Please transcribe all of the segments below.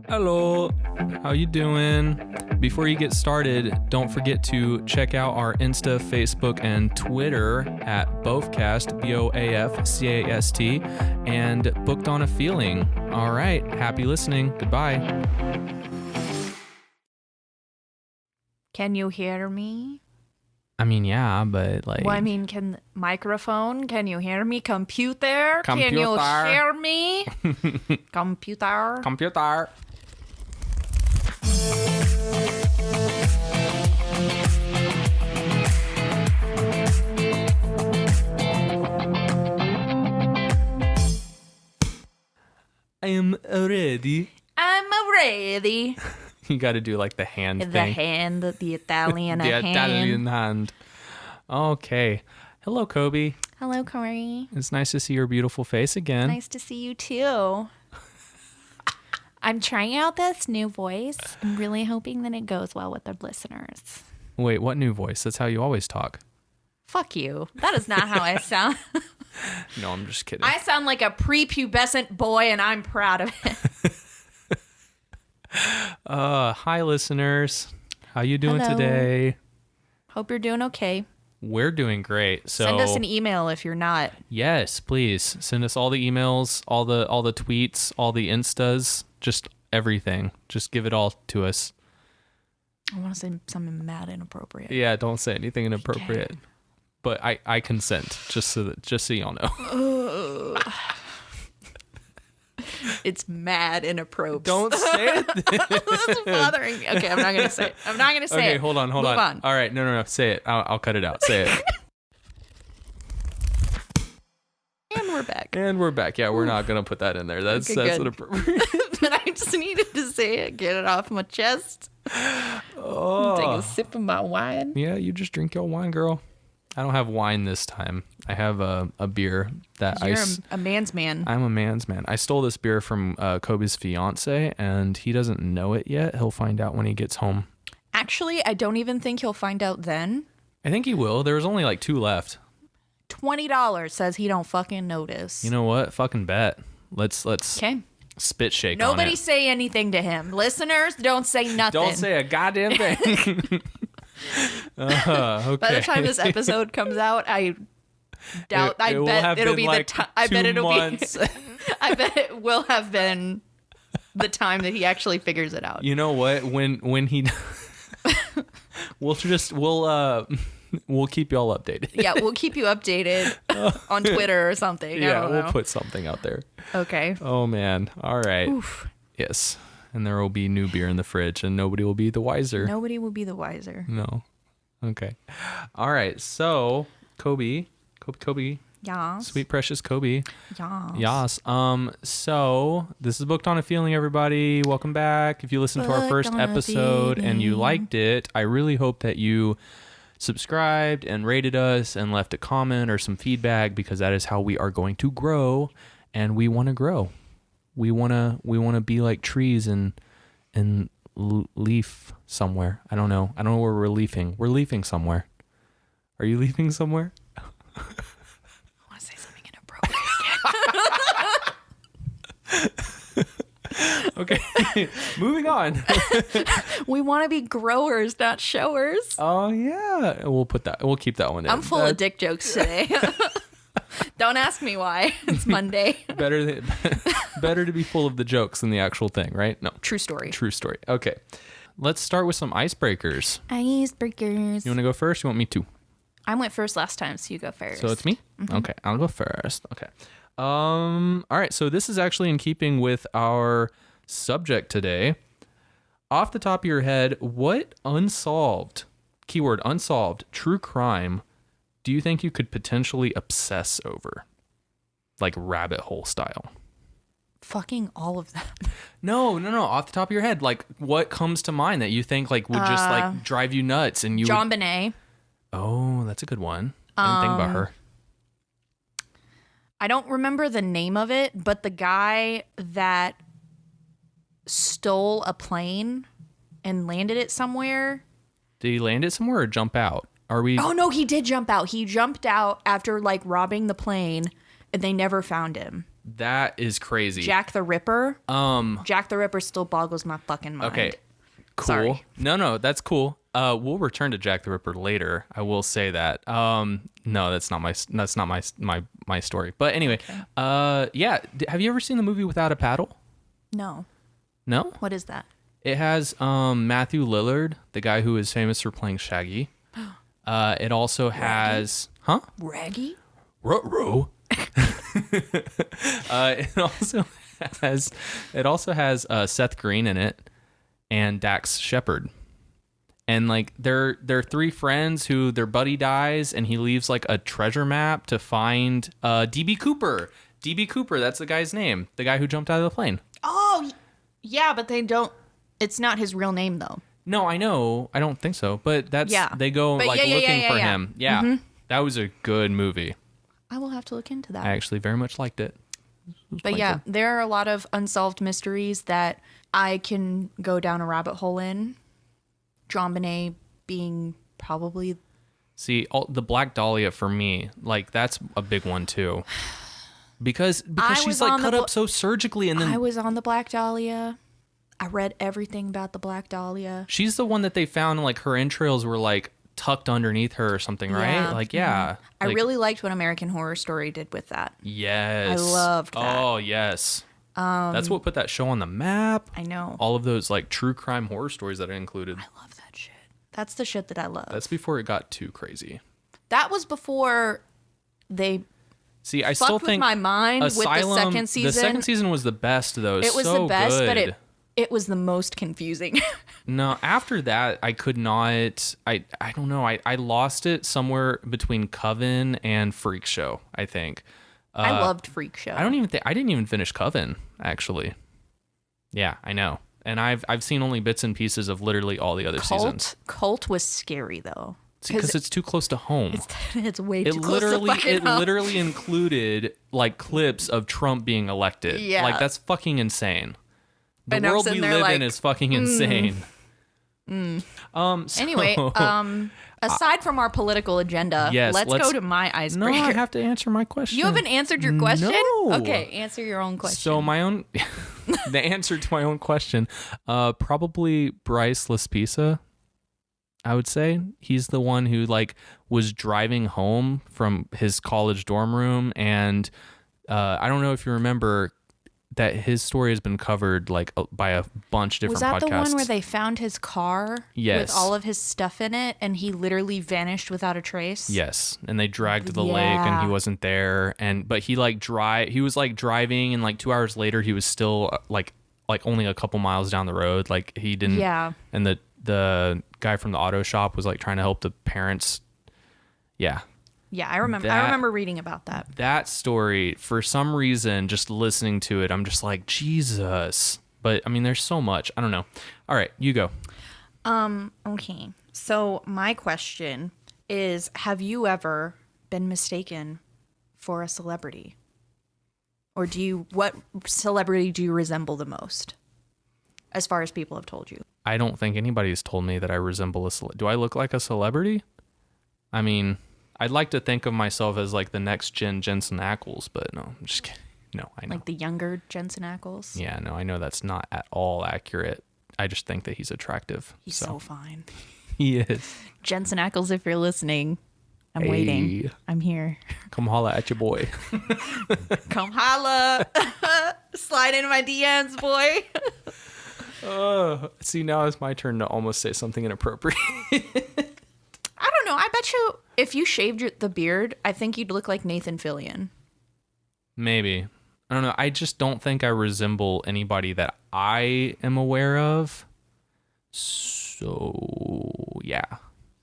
Hello, how you doing? Before you get started, don't forget to check out our Insta, Facebook, and Twitter at BOAFcast, BOAFcast, and Booked on a Feeling. All right, happy listening. Goodbye. Can you hear me? I mean, yeah, but like... Well, I mean, can you hear me? Computer? Can you hear me? Computer? I'm ready. You got to do like the hand thing. The hand, the Italian the hand. Italian hand. Okay. Hello, Cobi. Hello, Cory. It's nice to see your beautiful face again. Nice to see you too. I'm trying out this new voice. I'm really hoping that it goes well with the listeners. Wait, what new voice? That's how you always talk. Fuck you. That is not how I sound. No, I'm just kidding. I sound like a prepubescent boy, and I'm proud of it. Hi, listeners. How you doing Hello. today? Hope you're doing okay. We're doing great. So Send us an email if you're not. Yes, please send us all the emails, all the tweets, all the instas, just everything. Just give it all to us. I want to say something mad inappropriate. Yeah, don't say anything inappropriate. Okay. But I consent, just so y'all know. It's mad inappropriate. Don't say it. That's bothering me. Okay, I'm not gonna say it. Okay, hold on. Move on. All right, no. Say it. I'll cut it out. Say it. And we're back. Yeah, we're not gonna put that in there. That's inappropriate. But I just needed to say it. Get it off my chest. Oh. Take a sip of my wine. Yeah, you just drink your wine, girl. I don't have wine this time. I have a beer that You're a man's man. I'm a man's man. I stole this beer from Kobe's fiance, and he doesn't know it yet. He'll find out when he gets home. Actually, I don't even think he'll find out then. I think he will. There was only like 2 left. $20 says he don't fucking notice. You know what? Fucking bet. Let's okay. Spit shake Nobody on it. say anything to him. Listeners, don't say nothing. Don't say a goddamn thing. Okay. By the time this episode comes out, I doubt. I bet it'll be like the time. I bet it'll months. be. I bet it will have been the time that he actually figures it out. You know what? When he, we'll keep y'all updated. Yeah, we'll keep you updated on Twitter or something. Yeah, we'll put something out there. Okay. Oh man. All right. Oof. Yes. And there will be new beer in the fridge, and nobody will be the wiser. Nobody will be the wiser. No. Okay. All right. So, Cobi. Yas. Sweet precious Cobi. Yas. So this is Booked on a Feeling, everybody. Welcome back. If you listened to our first episode and you liked it, I really hope that you subscribed and rated us and left a comment or some feedback, because that is how we are going to grow, and we want to grow. We want to be like trees and leaf somewhere. I don't know where we're leafing. We're leafing somewhere. Are you leafing somewhere? I want to say something inappropriate again. Okay. Moving on. We want to be growers, not showers. Oh yeah. We'll keep that one in. I'm full of dick jokes today. Don't ask me why. It's Monday. Better to be full of the jokes than the actual thing, right? No. True story. Okay. Let's start with some icebreakers. Icebreakers. You want to go first? You want me to? I went first last time, so you go first. So it's me? Mm-hmm. Okay, I'll go first. Okay. All right, so this is actually in keeping with our subject today. Off the top of your head, what unsolved, keyword unsolved, true crime do you think you could potentially obsess over? Like rabbit hole style. Fucking all of them. No. Off the top of your head, like what comes to mind that you think like would just like drive you nuts and you John Bonet. Oh, that's a good one. I didn't think about her. I don't remember the name of it, but the guy that stole a plane and landed it somewhere. Did he land it somewhere or jump out? Are we? Oh no, he did jump out. He jumped out after like robbing the plane, and they never found him. That is crazy. Jack the Ripper. Jack the Ripper still boggles my fucking mind. Okay. Cool. Sorry. No, that's cool. We'll return to Jack the Ripper later. I will say that. No, that's not my story. But anyway, yeah. Have you ever seen the movie Without a Paddle? No. No? What is that? It has Matthew Lillard, the guy who is famous for playing Shaggy. It also has, Raggy? Ruh-roh. It also has Seth Green in it and Dax Shepard. And like they're three friends who their buddy dies and he leaves like a treasure map to find DB Cooper. DB Cooper, that's the guy's name. The guy who jumped out of the plane. Oh, yeah, but it's not his real name though. No, I know. I don't think so. But they go but looking for him. Yeah. Mm-hmm. That was a good movie. I will have to look into that. I actually very much liked it. But yeah, there are a lot of unsolved mysteries that I can go down a rabbit hole in. JonBenet being probably... See, the Black Dahlia for me, like that's a big one too. Because she's like cut up so surgically and then... I was on the Black Dahlia. I read everything about the Black Dahlia. She's the one that they found like her entrails were like tucked underneath her or something, right? Yeah. Like, yeah. Mm-hmm. I really liked what American Horror Story did with that. Yes. I loved that. Oh, yes. That's what put that show on the map. I know. All of those like true crime horror stories that I included. I love that shit. That's the shit that I love. That's before it got too crazy. That was before they... See, I still think my mind Asylum, with the second season. The second season was the best, though. It was so the best, good. but it was the most confusing. No, after that, I could not. I don't know. I lost it somewhere between Coven and Freak Show, I think. I loved Freak Show. I didn't even finish Coven, actually. Yeah, I know. And I've seen only bits and pieces of literally all the other seasons. Cult was scary though. Because it's too close to home. It's way too close to fucking home. It literally included like clips of Trump being elected. Yeah. Like that's fucking insane. The And world we live in is fucking insane. Anyway, aside from our political agenda, let's go to my icebreaker. No, I have to answer my question. You haven't answered your question? No. Okay, answer your own question. So my own, the answer to my own question, probably Bryce Laspisa. I would say he's the one who like was driving home from his college dorm room, and I don't know if you remember that his story has been covered like by a bunch of different podcasts. Was that the one where they found his car with all of his stuff in it and he literally vanished without a trace? Yes. And they dragged to the lake and he wasn't there. But he he was like driving and like 2 hours later he was still like only a couple miles down the road. Like he didn't. Yeah. And the guy from the auto shop was like trying to help the parents. Yeah. Yeah, I remember reading about that. That story, for some reason, just listening to it, I'm just like, Jesus. But I mean, there's so much. I don't know. All right, you go. Okay. So my question is, have you ever been mistaken for a celebrity? Or what celebrity do you resemble the most? As far as people have told you. I don't think anybody's told me that I resemble a celebrity. Do I look like a celebrity? I mean, I'd like to think of myself as like the next gen Jensen Ackles, but no, I'm just kidding. No, I know. Like the younger Jensen Ackles? Yeah, no, I know that's not at all accurate. I just think that he's attractive. He's so fine. He is. Jensen Ackles, if you're listening, I'm waiting. I'm here. Come holla at your boy. Come holla. Slide into my DMs, boy. See, now it's my turn to almost say something inappropriate. I don't know. I bet you if you shaved the beard, I think you'd look like Nathan Fillion. Maybe. I don't know. I just don't think I resemble anybody that I am aware of. So, yeah.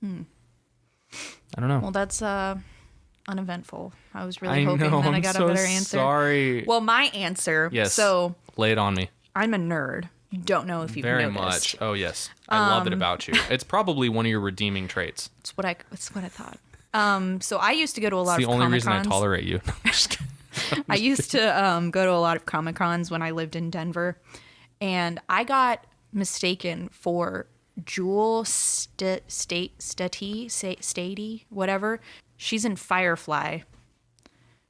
I don't know. Well, that's uneventful. I was really hoping that I got a better answer. Sorry. Well, my answer. Yes. So lay it on me. I'm a nerd. Don't know if you've Very noticed. much. Oh yes, I love it about you. It's probably one of your redeeming traits. It's what I thought. So I used to go to a lot of It's the only reason I Comic-Cons. tolerate you. I used to go to a lot of Comic-Cons when I lived in Denver, and I got mistaken for Jewel Stady, whatever. She's in Firefly.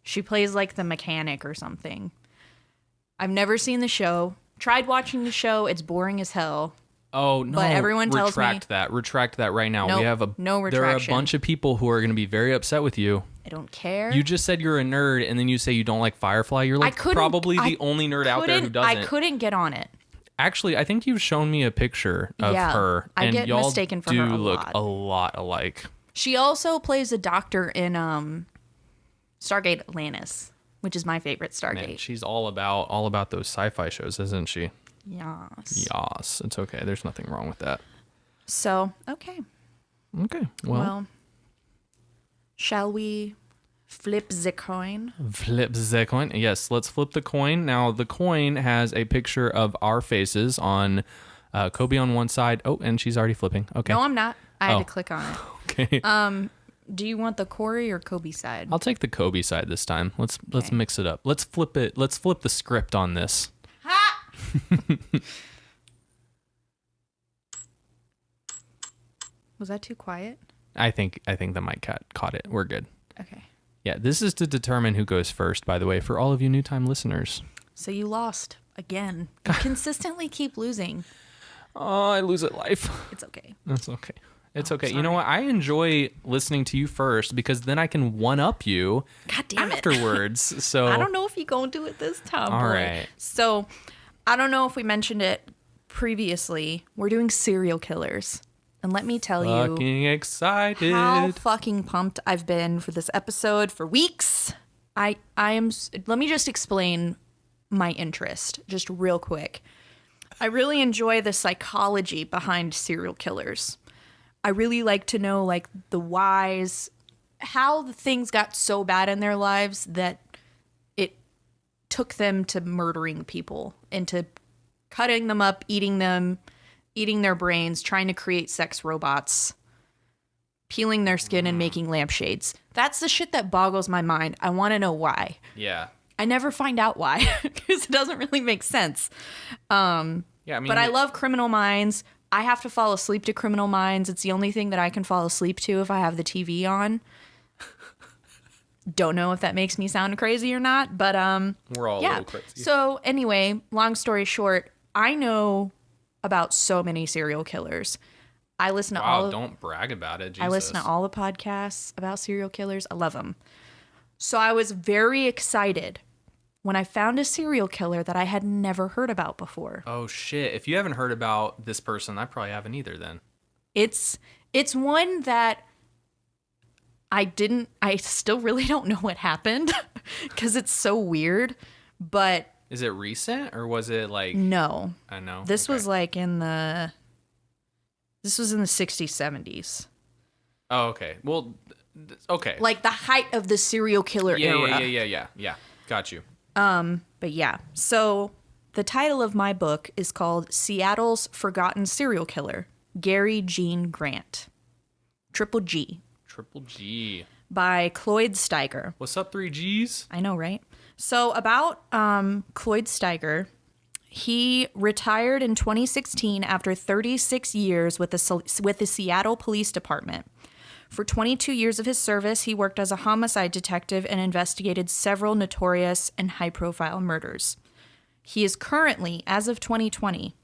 She plays like the mechanic or something. I've never seen the show. Tried watching the show. It's boring as hell. Oh, no. But everyone tells me... Retract that right now. Nope, we have no retraction. There are a bunch of people who are going to be very upset with you. I don't care. You just said you're a nerd, and then you say you don't like Firefly. You're like probably the only nerd out there who doesn't. I couldn't get on it. Actually, I think you've shown me a picture of her, I and get y'all mistaken for do her a look lot. a lot alike. She also plays a doctor in Stargate Atlantis, which is my favorite Stargate. Man, she's all about those sci-fi shows, isn't she? Yes. Yes. It's okay. There's nothing wrong with that. So, okay. Okay. Well, shall we flip the coin? Flip the coin. Yes, let's flip the coin. Now, the coin has a picture of our faces on Cobi on one side. Oh, and she's already flipping. Okay. No, I'm not. I had to click on it. Okay. Do you want the Cory or Cobi side? I'll take the Cobi side this time. Let's mix it up. Let's flip it. Let's flip the script on this. Ha! Was that too quiet? I think the mic caught it. We're good. Okay. Yeah, this is to determine who goes first, by the way, for all of you new time listeners. So you lost again. You consistently keep losing. Oh, I lose at life. It's okay. That's okay. It's okay. Sorry. You know what? I enjoy listening to you first because then I can one-up you God damn it. afterwards. So I don't know if you're going to do it this time, all boy. Right. So I don't know if we mentioned it previously. We're doing serial killers. And let me tell you fucking excited. How fucking pumped I've been for this episode for weeks. I am. Let me just explain my interest just real quick. I really enjoy the psychology behind serial killers. I really like to know like the whys, how the things got so bad in their lives that it took them to murdering people and to cutting them up, eating their brains, trying to create sex robots, peeling their skin and making lampshades. That's the shit that boggles my mind. I want to know why. Yeah. I never find out why because it doesn't really make sense. Yeah, I mean, but I love Criminal Minds. I have to fall asleep to Criminal Minds. It's the only thing that I can fall asleep to if I have the TV on. Don't know if that makes me sound crazy or not, but we're all a little crazy. So anyway, long story short, I know about so many serial killers. I listen to all. Don't brag about it. Jesus. I listen to all the podcasts about serial killers. I love them. So I was very excited when I found a serial killer that I had never heard about before. Oh shit. If you haven't heard about this person, I probably haven't either then. It's one that I still really don't know what happened because it's so weird, but is it recent or was it like No. I know. This was like in the 60s, 70s. Oh, okay. Well, okay. Like the height of the serial killer era. Yeah. Got you. But yeah, so the title of my book is called Seattle's Forgotten Serial Killer, Gary Gene Grant. Triple G. By Cloyd Steiger. What's up, 3Gs? I know, right? So about Cloyd Steiger, he retired in 2016 after 36 years with the Seattle Police Department. For 22 years of his service, he worked as a homicide detective and investigated several notorious and high-profile murders. He is currently, as of 2020,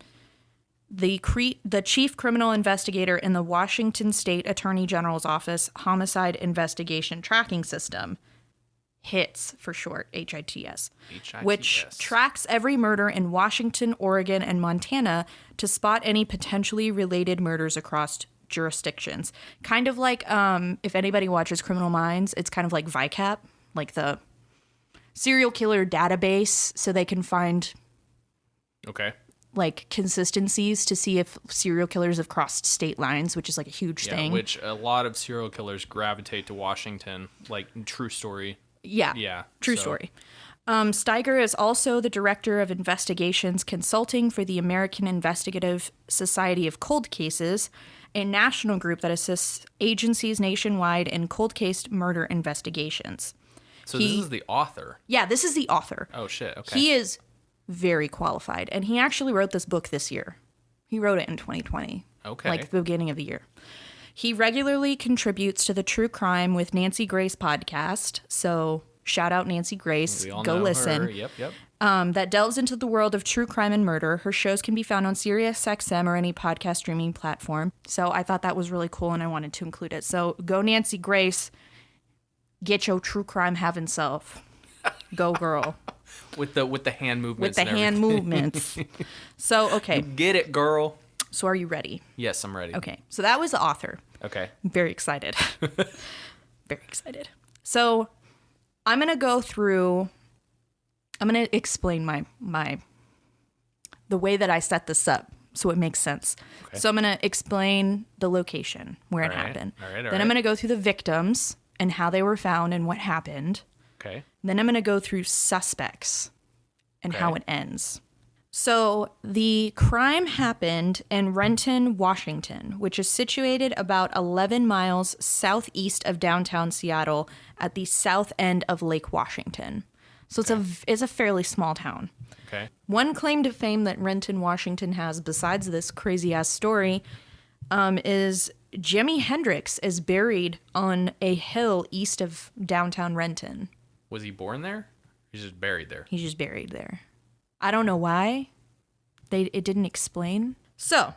the chief criminal investigator in the Washington State Attorney General's Office Homicide Investigation Tracking System, HITS for short, HITS, which tracks every murder in Washington, Oregon, and Montana to spot any potentially related murders across jurisdictions. Kind of like if anybody watches Criminal Minds, it's kind of like VICAP, like the serial killer database, so they can find like consistencies to see if serial killers have crossed state lines, which is like a huge thing. Which a lot of serial killers gravitate to Washington, like true story. Yeah. True story. Steiger is also the director of investigations consulting for the American Investigative Society of Cold Cases, a national group that assists agencies nationwide in cold case murder investigations. So this is the author? Yeah, this is the author. Oh, shit. Okay. He is very qualified, and he actually wrote this book this year. He wrote it in 2020. Okay. Like the beginning of the year. He regularly contributes to the True Crime with Nancy Grace podcast, so shout out Nancy Grace. We all Go know listen. her. Yep. that delves into the world of true crime and murder. Her shows can be found on SiriusXM or any podcast streaming platform. So I thought that was really cool, and I wanted to include it. So go Nancy Grace, get your true crime having self. Go girl. With the hand movements. With the hand movements. So, okay. Get it, girl. So are you ready? Yes, I'm ready. Okay. So that was the author. Okay. I'm very excited. Very excited. So I'm going to go through, I'm going to explain the way that I set this up so it makes sense. Okay. So I'm going to explain the location where it happened. All right. Then I'm going to go through the victims and how they were found and what happened. Okay. Then I'm going to go through suspects and how it ends. So the crime happened in Renton, Washington, which is situated about 11 miles southeast of downtown Seattle at the south end of Lake Washington. So it's a fairly small town. Okay. One claim to fame that Renton, Washington has, besides this crazy-ass story, is Jimi Hendrix is buried on a hill east of downtown Renton. Was he born there? He's just buried there. He's just buried there. I don't know why. It didn't explain. So,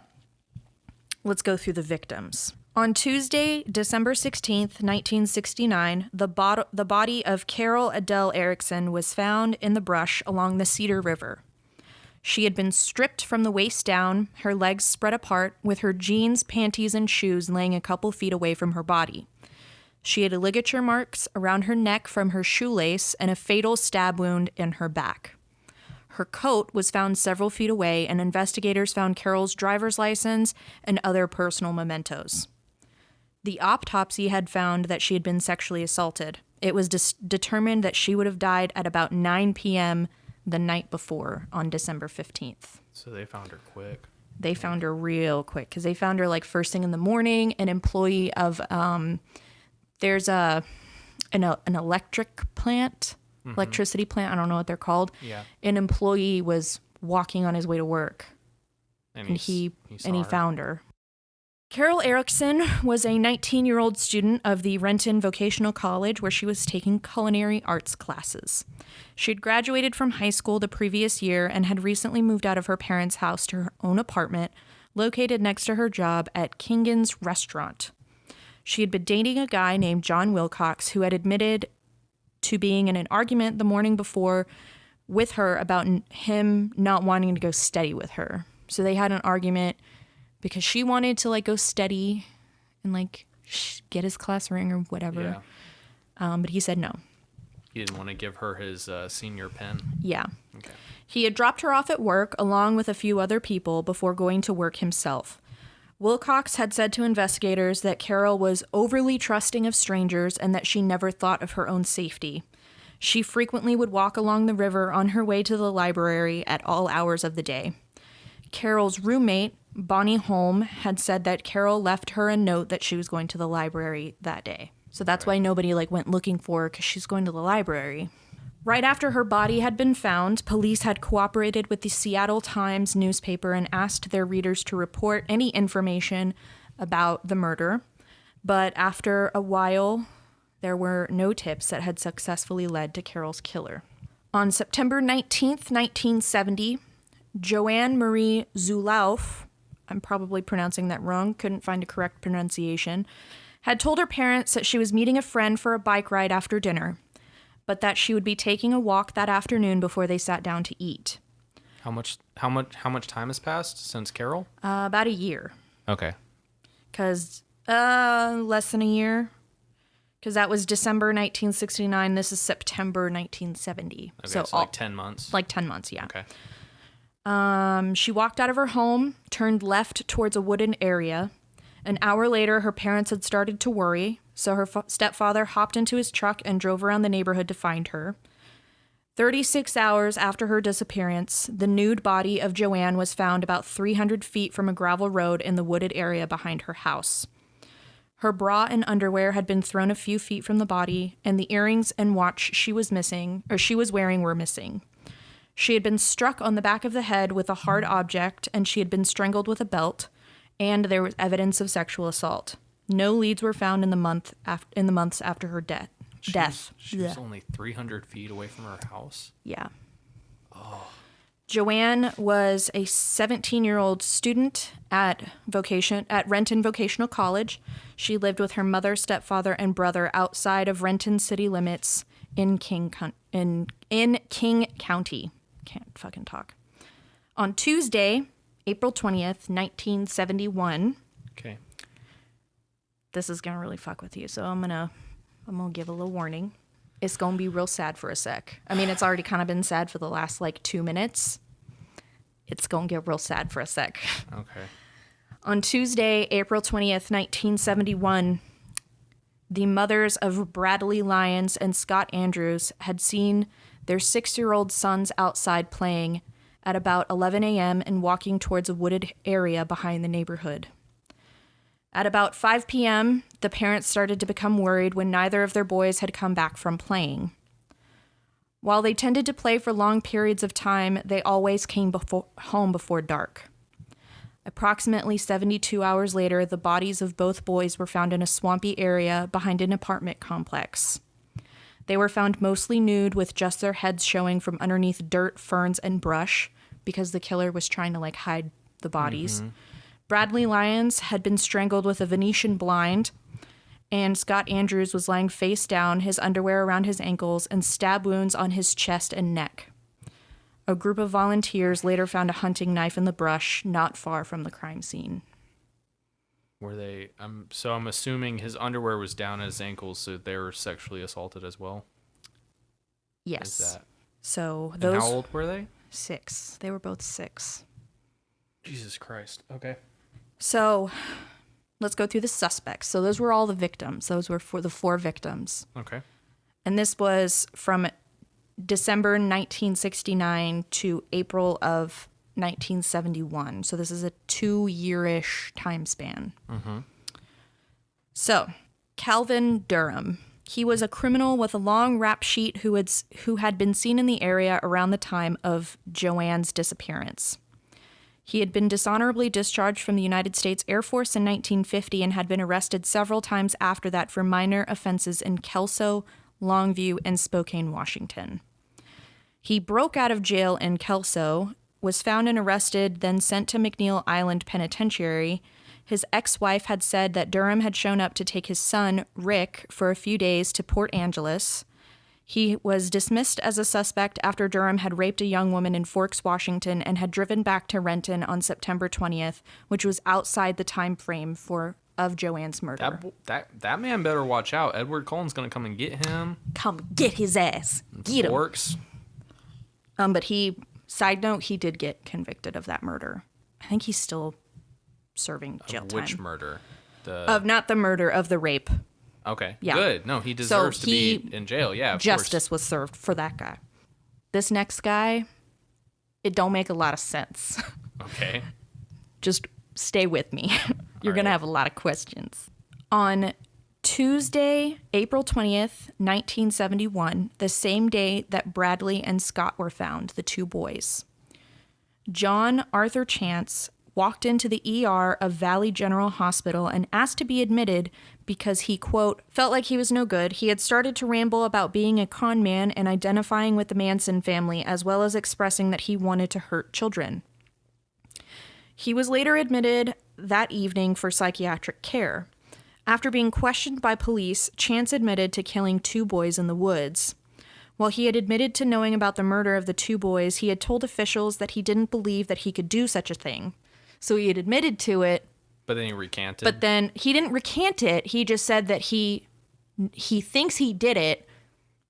let's go through the victims. On Tuesday, December 16th, 1969, the body of Carol Adele Erickson was found in the brush along the Cedar River. She had been stripped from the waist down, her legs spread apart, with her jeans, panties, and shoes laying a couple feet away from her body. She had ligature marks around her neck from her shoelace and a fatal stab wound in her back. Her coat was found several feet away, and investigators found Carol's driver's license and other personal mementos. The autopsy had found that she had been sexually assaulted. It was determined that she would have died at about 9 p.m. the night before, on December 15th. So they found her quick. They found her real quick, because they found her like first thing in the morning. An employee of... there's an electric plant, electricity plant. I don't know what they're called. Yeah. An employee was walking on his way to work, and he found her. Carol Erickson was a 19-year-old student of the Renton Vocational College, where she was taking culinary arts classes. She had graduated from high school the previous year and had recently moved out of her parents' house to her own apartment, located next to her job at Kingan's Restaurant. She had been dating a guy named John Wilcox, who had admitted to being in an argument the morning before with her about him not wanting to go steady with her. So they had an argument because she wanted to like go steady and like get his class ring or whatever. Yeah. But he said no. He didn't want to give her his senior pen. Yeah. Okay. He had dropped her off at work along with a few other people before going to work himself. Wilcox had said to investigators that Carol was overly trusting of strangers and that she never thought of her own safety. She frequently would walk along the river on her way to the library at all hours of the day. Carol's roommate, Bonnie Holm, had said that Carol left her a note that she was going to the library that day. So that's why nobody went looking for her, because she's going to the library. Right after her body had been found, police had cooperated with the Seattle Times newspaper and asked their readers to report any information about the murder. But after a while, there were no tips that had successfully led to Carol's killer. On September 19th, 1970, Joanne Marie Zulauf, I'm probably pronouncing that wrong, couldn't find a correct pronunciation, had told her parents that she was meeting a friend for a bike ride after dinner, but that she would be taking a walk that afternoon before they sat down to eat. How much time has passed since Carol? About a year. Okay. Because less than a year. Because that was December 1969. This is September 1970. Okay, so like 10 months. Like 10 months, yeah. Okay. She walked out of her home, turned left towards a wooded area. An hour later, her parents had started to worry, so her stepfather hopped into his truck and drove around the neighborhood to find her. 36 hours after her disappearance, the nude body of Joanne was found about 300 feet from a gravel road in the wooded area behind her house. Her bra and underwear had been thrown a few feet from the body, and the earrings and watch she was wearing were missing. She had been struck on the back of the head with a hard object, and she had been strangled with a belt, and there was evidence of sexual assault. No leads were found in the months after her death. She was only 300 feet away from her house? Yeah. Joanne was a 17-year-old student at Renton Vocational College. She lived with her mother, stepfather, and brother outside of Renton city limits in King County. Can't fucking talk. On Tuesday, April 20th, 1971. Okay. This is gonna really fuck with you, so I'm gonna give a little warning. It's gonna be real sad for a sec. I mean, it's already kind of been sad for the last 2 minutes. It's gonna get real sad for a sec. Okay. On Tuesday, April 20th, 1971, the mothers of Bradley Lyons and Scott Andrews had seen their 6-year-old sons outside playing at about 11 a.m. and walking towards a wooded area behind the neighborhood. At about 5 p.m., the parents started to become worried when neither of their boys had come back from playing. While they tended to play for long periods of time, they always came home before dark. Approximately 72 hours later, the bodies of both boys were found in a swampy area behind an apartment complex. They were found mostly nude with just their heads showing from underneath dirt, ferns, and brush because the killer was trying to hide the bodies. Mm-hmm. Bradley Lyons had been strangled with a Venetian blind, and Scott Andrews was lying face down, his underwear around his ankles, and stab wounds on his chest and neck. A group of volunteers later found a hunting knife in the brush not far from the crime scene. Were they? So I'm assuming his underwear was down at his ankles, so they were sexually assaulted as well. Yes. Is that? So And those. how old were they? 6. They were both 6. Jesus Christ. Okay. So let's go through the suspects. So those were all the victims. Those were for the 4 victims. Okay. And this was from December 1969 to April of 1971. So this is a 2-year-ish time span. Mm-hmm. So Calvin Durham. He was a criminal with a long rap sheet who had been seen in the area around the time of Joanne's disappearance. He had been dishonorably discharged from the United States Air Force in 1950 and had been arrested several times after that for minor offenses in Kelso, Longview, and Spokane, Washington. He broke out of jail in Kelso, was found and arrested, then sent to McNeil Island Penitentiary. His ex-wife had said that Durham had shown up to take his son, Rick, for a few days to Port Angeles. He was dismissed as a suspect after Durham had raped a young woman in Forks, Washington, and had driven back to Renton on September 20th, which was outside the time frame of Joanne's murder. That man better watch out. Edward Cullen's gonna come and get him. Come get his ass. Get him. Forks. But side note, he did get convicted of that murder. I think he's still serving jail time. Which murder? Not the murder, of the rape. Okay. Yeah. Good. No, he deserves to be in jail. Yeah, of justice course. was served for that guy. This next guy, it don't make a lot of sense. Okay. Just stay with me. You're going to have a lot of questions. On Tuesday, April 20th, 1971, the same day that Bradley and Scott were found, the 2 boys, John Arthur Chance walked into the ER of Valley General Hospital and asked to be admitted because he, quote, felt like he was no good. He had started to ramble about being a con man and identifying with the Manson family, as well as expressing that he wanted to hurt children. He was later admitted that evening for psychiatric care. After being questioned by police, Chance admitted to killing 2 boys in the woods. While he had admitted to knowing about the murder of the 2 boys, he had told officials that he didn't believe that he could do such a thing. So he had admitted to it. But then he recanted. But then he didn't recant it. He just said that he thinks he did it,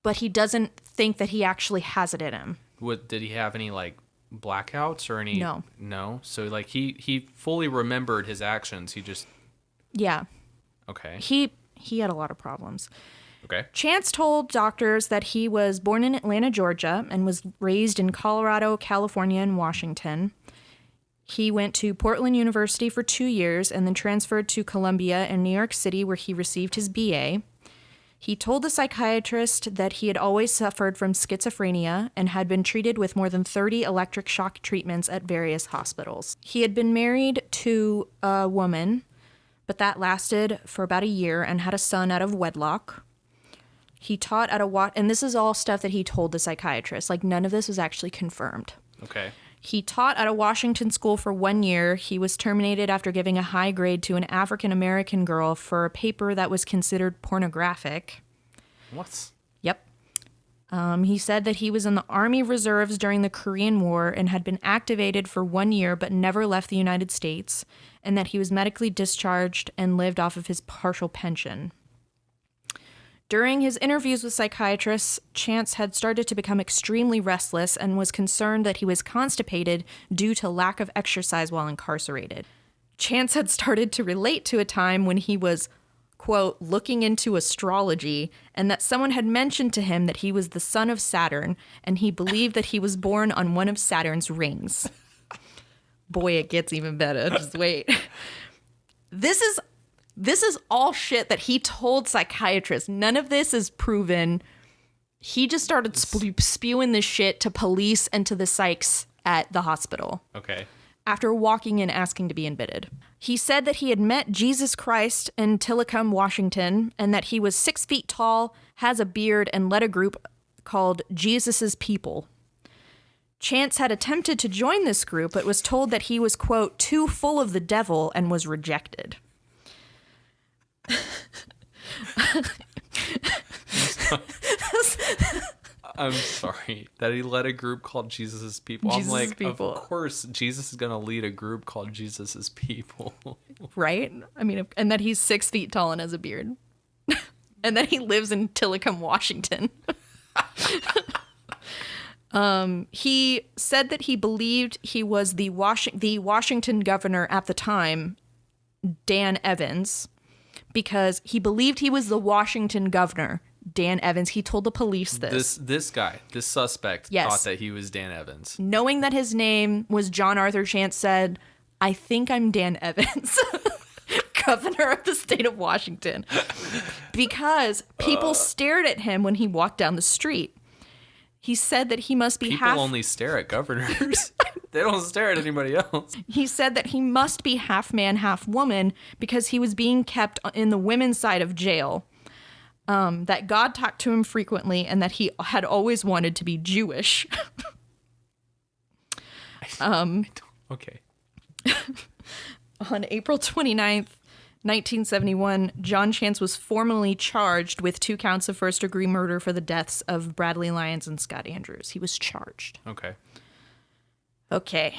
but he doesn't think that he actually has it in him. Did he have any blackouts or any? No. No. So he fully remembered his actions. He just. Yeah. Okay. He had a lot of problems. Okay. Chance told doctors that he was born in Atlanta, Georgia, and was raised in Colorado, California, and Washington. He went to Portland University for 2 years and then transferred to Columbia in New York City, where he received his BA. He told the psychiatrist that he had always suffered from schizophrenia and had been treated with more than 30 electric shock treatments at various hospitals. He had been married to a woman, but that lasted for about a year and had a son out of wedlock. He taught at and this is all stuff that he told the psychiatrist. Like, none of this was actually confirmed. Okay. He taught at a Washington school for 1 year. He was terminated after giving a high grade to an African-American girl for a paper that was considered pornographic. What? Yep. He said that he was in the Army Reserves during the Korean War and had been activated for 1 year but never left the United States, and that he was medically discharged and lived off of his partial pension. During his interviews with psychiatrists, Chance had started to become extremely restless and was concerned that he was constipated due to lack of exercise while incarcerated. Chance had started to relate to a time when he was, quote, looking into astrology, and that someone had mentioned to him that he was the son of Saturn, and he believed that he was born on one of Saturn's rings. Boy, it gets even better. Just wait. This is all shit that he told psychiatrists. None of this is proven. He just started spewing this shit to police and to the psychs at the hospital. Okay. After walking in asking to be admitted. He said that he had met Jesus Christ in Tillicum, Washington, and that he was 6 feet tall, has a beard, and led a group called Jesus's People. Chance had attempted to join this group, but was told that he was, quote, too full of the devil and was rejected. I'm sorry that he led a group called Jesus's People. I'm like, People. Of course, Jesus is gonna lead a group called Jesus's People, right? I mean, and that he's 6 feet tall and has a beard, and that he lives in Tillicum, Washington. He said that he believed he was the Washington governor at the time, Dan Evans, because he believed he was the Washington governor, Dan Evans. He told the police this. This suspect, yes, thought that he was Dan Evans. Knowing that his name was John Arthur Chance said, I think I'm Dan Evans, governor of the state of Washington, because people stared at him when he walked down the street. He said that he must be People only stare at governors. They don't stare at anybody else. He said that he must be half man, half woman because he was being kept in the women's side of jail. That God talked to him frequently and that he had always wanted to be Jewish. Okay. On April 29th, 1971, John Chance was formally charged with 2 counts of first-degree murder for the deaths of Bradley Lyons and Scott Andrews. He was charged. Okay.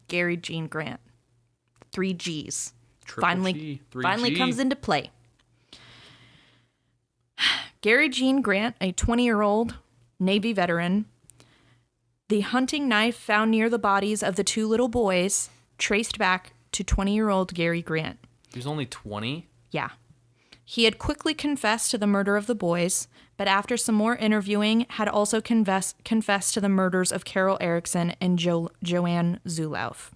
Gary Gene Grant. 3 Gs. Triple G. 3G. Finally comes into play. Gary Gene Grant, a 20-year-old Navy veteran. The hunting knife found near the bodies of the 2 little boys traced back to 20-year-old Gary Grant. He was only 20? Yeah. He had quickly confessed to the murder of the boys, but after some more interviewing, had also confessed to the murders of Carol Erickson and Joanne Zulauf.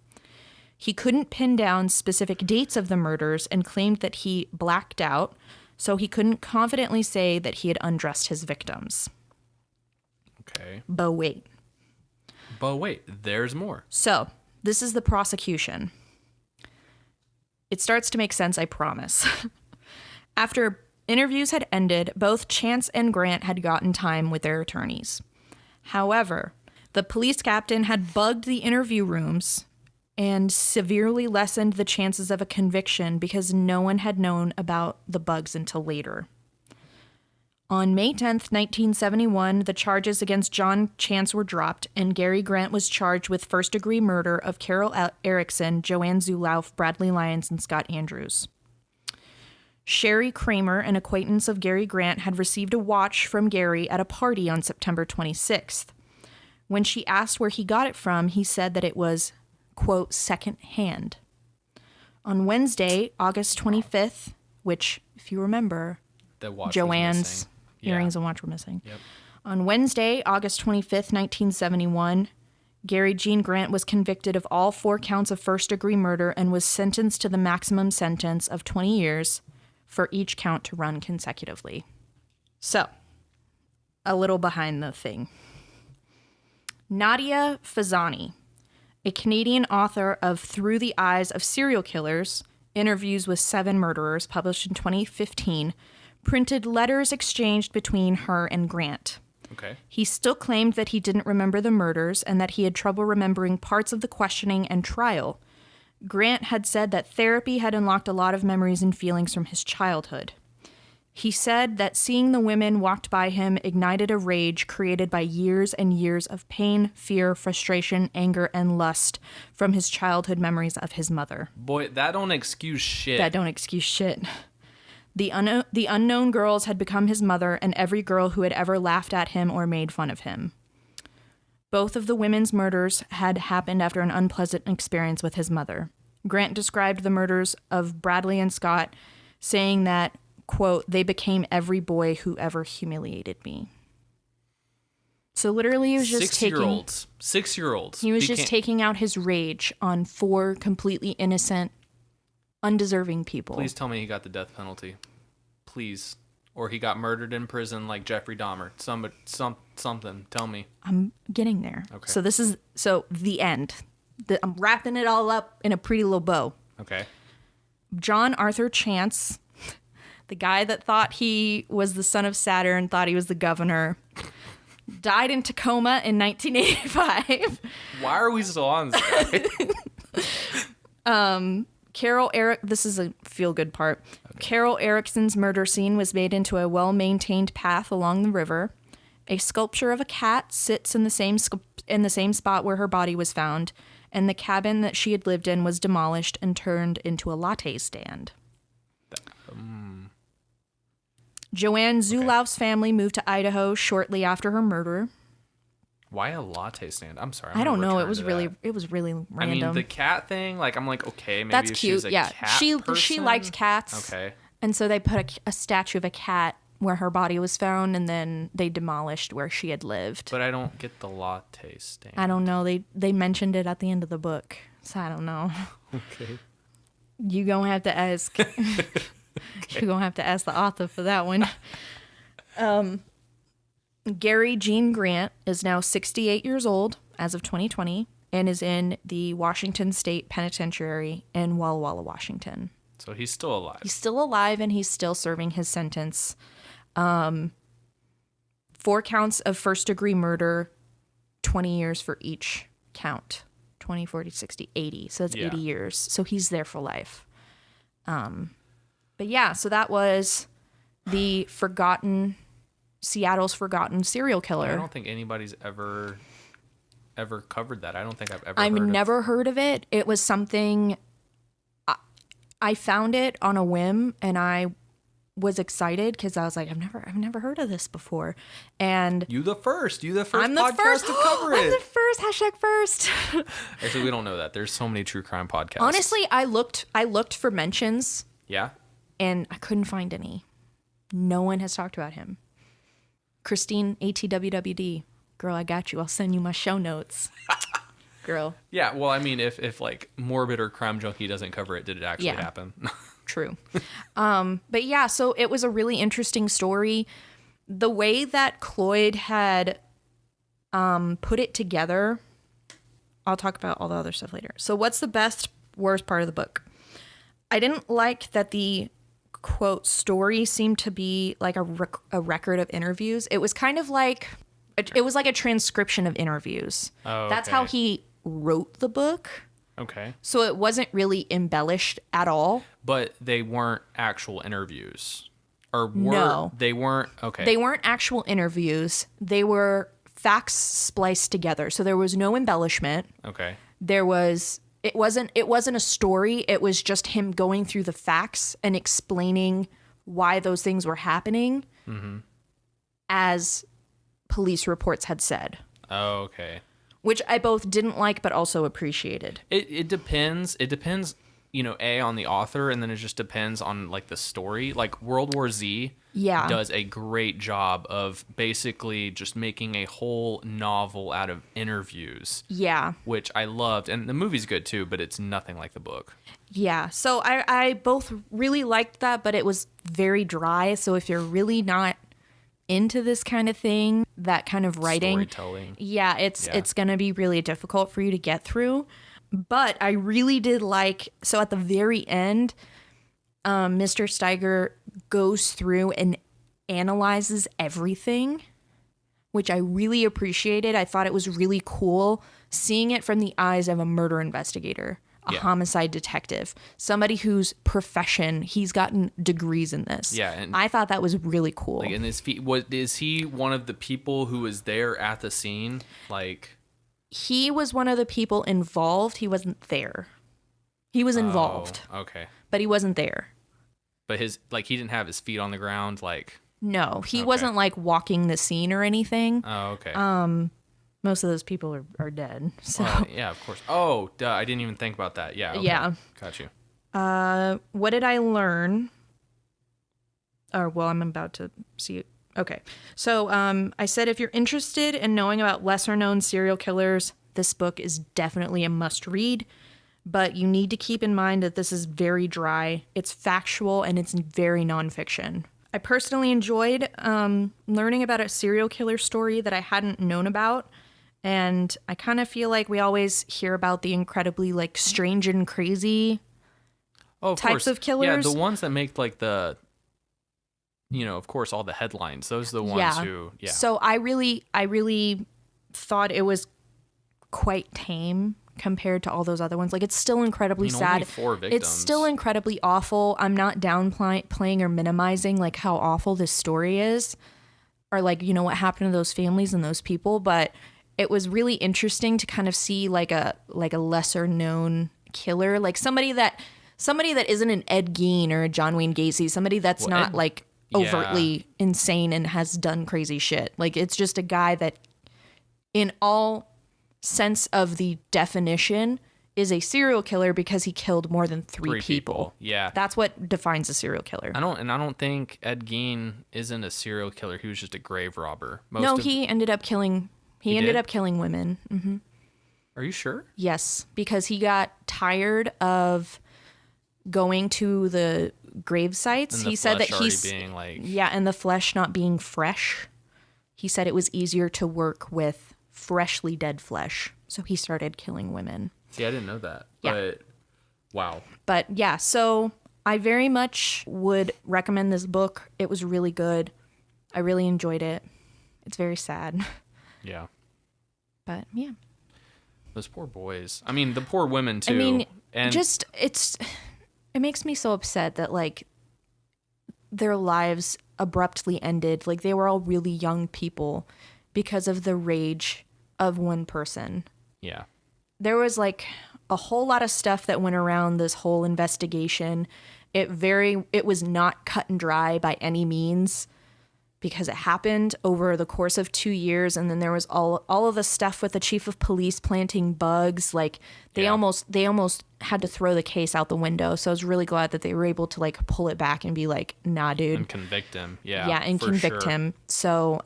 He couldn't pin down specific dates of the murders and claimed that he blacked out, so he couldn't confidently say that he had undressed his victims. Okay. But wait, there's more. So, this is the prosecution. It starts to make sense, I promise. After interviews had ended, both Chance and Grant had gotten time with their attorneys. However, the police captain had bugged the interview rooms and severely lessened the chances of a conviction because no one had known about the bugs until later. On May 10th, 1971, the charges against John Chance were dropped, and Gary Grant was charged with first-degree murder of Carol Erickson, Joanne Zulauf, Bradley Lyons, and Scott Andrews. Sherry Kramer, an acquaintance of Gary Grant, had received a watch from Gary at a party on September 26th. When she asked where he got it from, he said that it was, quote, second-hand. On Wednesday, August 25th, which, if you remember, Joanne's earrings and watch were missing. Yep. On Wednesday, August 25th, 1971, Gary Gene Grant was convicted of all 4 counts of first-degree murder and was sentenced to the maximum sentence of 20 years for each count to run consecutively. So, a little behind the thing. Nadia Fazani, a Canadian author of Through the Eyes of Serial Killers, Interviews with 7 Murderers, published in 2015, printed letters exchanged between her and Grant. Okay. He still claimed that he didn't remember the murders and that he had trouble remembering parts of the questioning and trial. Grant had said that therapy had unlocked a lot of memories and feelings from his childhood. He said that seeing the women walked by him ignited a rage created by years and years of pain, fear, frustration, anger, and lust from his childhood memories of his mother. Boy, that don't excuse shit. That don't excuse shit. The unknown girls had become his mother and every girl who had ever laughed at him or made fun of him. Both of the women's murders had happened after an unpleasant experience with his mother. Grant described the murders of Bradley and Scott, saying that, quote, they became every boy who ever humiliated me. So literally he was just taking... 6-year-olds. He was just taking out his rage on 4 completely innocent, undeserving people. Please tell me he got the death penalty. Please. Or he got murdered in prison like Jeffrey Dahmer. Something. Tell me. I'm getting there. Okay. So this is the end. I'm wrapping it all up in a pretty little bow. Okay. John Arthur Chance, the guy that thought he was the son of Saturn, thought he was the governor, died in Tacoma in 1985. Why are we still on this guy? This is a feel-good part. Okay. Carol Erickson's murder scene was made into a well-maintained path along the river. A sculpture of a cat sits in the same spot where her body was found, and the cabin that she had lived in was demolished and turned into a latte stand. Joanne Zulauf's family moved to Idaho shortly after her murder. Why a latte stand? I'm sorry. I don't know. It was really random. I mean, the cat thing, like, I'm like, okay, maybe that's if cute. She's a cat person. She liked cats. Okay. And so they put a statue of a cat where her body was found, and then they demolished where she had lived. But I don't get the latte stand. I don't know. They mentioned it at the end of the book, so I don't know. Okay. You gonna have to ask. Okay. You're gonna have to ask the author for that one. Gary Gene Grant is now 68 years old as of 2020 and is in the Washington State Penitentiary in Walla Walla, Washington. So he's still alive. He's still alive and he's still serving his sentence. 4 counts of first-degree murder, 20 years for each count. 20, 40, 60, 80. So that's 80 years. So he's there for life. But yeah, so that was the Seattle's forgotten serial killer. I don't think anybody's ever covered that. I don't think I've never heard of it. It was something I found it on a whim, and I was excited because I was like, I've never heard of this before. And you the first I'm the podcast first to cover it. I'm the first. #first. Actually, we don't know that. There's so many true crime podcasts. Honestly, I looked for mentions. Yeah. And I couldn't find any. No one has talked about him. Christine, ATWWD. Girl, I got you. I'll send you my show notes. Girl. Yeah, well, I mean, if like Morbid or Crime Junkie doesn't cover it, did it actually happen? True. But yeah, so it was a really interesting story. The way that Cloyd had put it together, I'll talk about all the other stuff later. So what's the best, worst part of the book? I didn't like that the quote story seemed to be like a record of interviews. It was kind of like it was like a transcription of interviews. Oh, okay. That's how he wrote the book. Okay. So it wasn't really embellished at all. But they weren't actual interviews. Or were No. They weren't okay. They weren't actual interviews. They were facts spliced together. So there was no embellishment. Okay. It wasn't a story. It was just him going through the facts and explaining why those things were happening, as police reports had said. Oh, okay. Which I both didn't like but also appreciated. It depends. It depends, on the author, and then it just depends on like the story. Like World War Z does a great job of basically just making a whole novel out of interviews. Yeah. Which I loved. And the movie's good too, but it's nothing like the book. Yeah. So I both really liked that, but it was very dry. So if you're really not into this kind of thing, that kind of writing, storytelling, it's going to be really difficult for you to get through. But I really did like, so at the very end, Mr. Steiger goes through and analyzes everything, which I really appreciated. I thought it was really cool seeing it from the eyes of a murder investigator, a homicide detective, somebody whose profession, he's gotten degrees in this. Yeah, and I thought that was really cool. like in his feet, is he one of the people who was there at the scene? Like, he was one of the people involved. He wasn't there. He was involved. Okay. But he wasn't there. But he didn't have his feet on the ground, like. No, he wasn't like walking the scene or anything. Oh, okay. Most of those people are dead. So yeah, of course. Oh, duh, I didn't even think about that. Yeah. Okay. Yeah. Got you. What did I learn? Or well, I'm about to see. Okay. So I said if you're interested in knowing about lesser known serial killers, this book is definitely a must read. But you need to keep in mind that this is very dry. It's factual and it's very nonfiction. I personally enjoyed learning about a serial killer story that I hadn't known about. And I kind of feel like we always hear about the incredibly like strange and crazy types of killers. Yeah, the ones that make like the, of course, all the headlines. Those are the ones who, So I really thought it was quite tame compared to all those other ones. Like, it's still incredibly sad. Only 4 victims. It's still incredibly awful. I'm not downplaying or minimizing like how awful this story is, or like what happened to those families and those people. But it was really interesting to kind of see like a lesser known killer, like somebody that isn't an Ed Gein or a John Wayne Gacy, somebody that's not like overtly insane and has done crazy shit. Like, it's just a guy that, in all sense of the definition, is a serial killer because he killed more than three people. Yeah. That's what defines a serial killer. I don't think Ed Gein isn't a serial killer. He was just a grave robber. He ended up killing women. Mm-hmm. Are you sure? Yes, because he got tired of going to the grave sites. He said that and the flesh not being fresh. He said it was easier to work with freshly dead flesh, so he started killing women. See, I didn't know that. Yeah. But wow. But yeah, so I very much would recommend this book. It was really good. I really enjoyed it. It's very sad. Yeah. But yeah. Those poor boys. I mean, the poor women too. I mean, and it makes me so upset that like their lives abruptly ended. Like, they were all really young people because of the rage of one person. Yeah. There was like a whole lot of stuff that went around this whole investigation. It was not cut and dry by any means, because it happened over the course of 2 years, and then there was all of the stuff with the chief of police planting bugs. Like, they almost had to throw the case out the window. So I was really glad that they were able to like pull it back and be like, nah, dude. And convict him. Yeah. Yeah, and convict him. So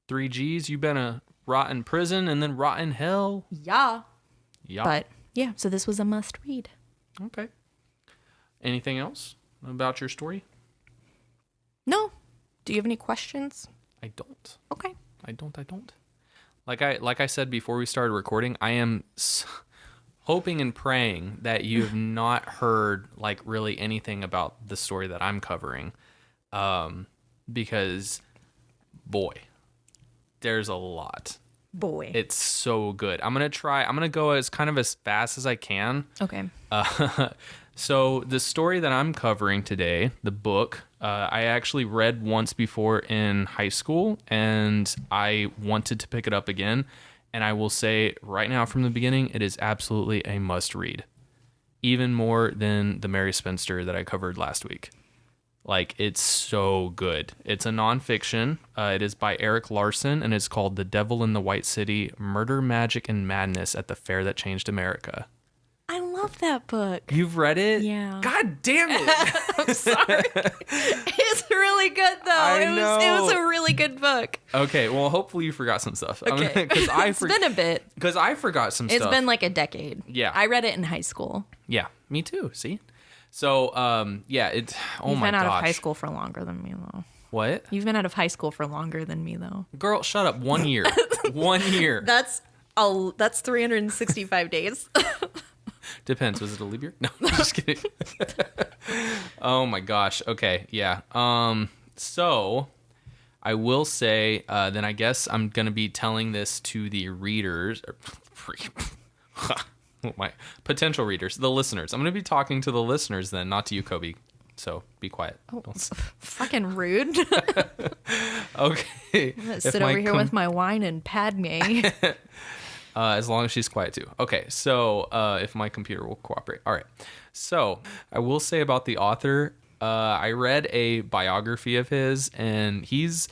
3 G's, you been a rot in prison and then rot in hell. Yeah. Yeah. But yeah, so this was a must read. Okay. Anything else about your story? No. Do you have any questions? I don't. Okay. I don't. Like I said before we started recording, I am hoping and praying that you have not heard like really anything about the story that I'm covering, because boy, there's a lot. Boy, it's so good. I'm gonna go as fast as I can. Okay. So the story that I'm covering today, the book, I actually read once before in high school, and I wanted to pick it up again. And I will say right now from the beginning, it is absolutely a must read, even more than The Merry Spinster that I covered last week. Like, it's so good. It's a nonfiction. It is by Eric Larson, and it's called The Devil in the White City: Murder, Magic, and Madness at the Fair That Changed America. I love that book. You've read it? Yeah. God damn it. I'm sorry. It's really good, though. It was a really good book. Okay, well, hopefully you forgot some stuff. Okay. It's been a bit. Because I forgot some stuff. It's been like a decade. Yeah. I read it in high school. Yeah, me too. See? So, yeah, it's, oh You've my gosh. been out of high school for longer than me, though. What? You've been out of high school for longer than me, though. Girl, shut up. 1 year. 1 year. That's 365 days. Depends. Was it a leap year? No, I'm just kidding. Oh my gosh. Okay. Yeah. So I will say, then I guess I'm going to be telling this to the readers, my potential readers, the listeners. I'm going to be talking to the listeners then, not to you, Cobi. So be quiet. Fucking rude. Okay. I'm gonna sit over here with my wine and Padme. As long as she's quiet too. Okay, so if my computer will cooperate. All right. So I will say about the author, I read a biography of his, and he's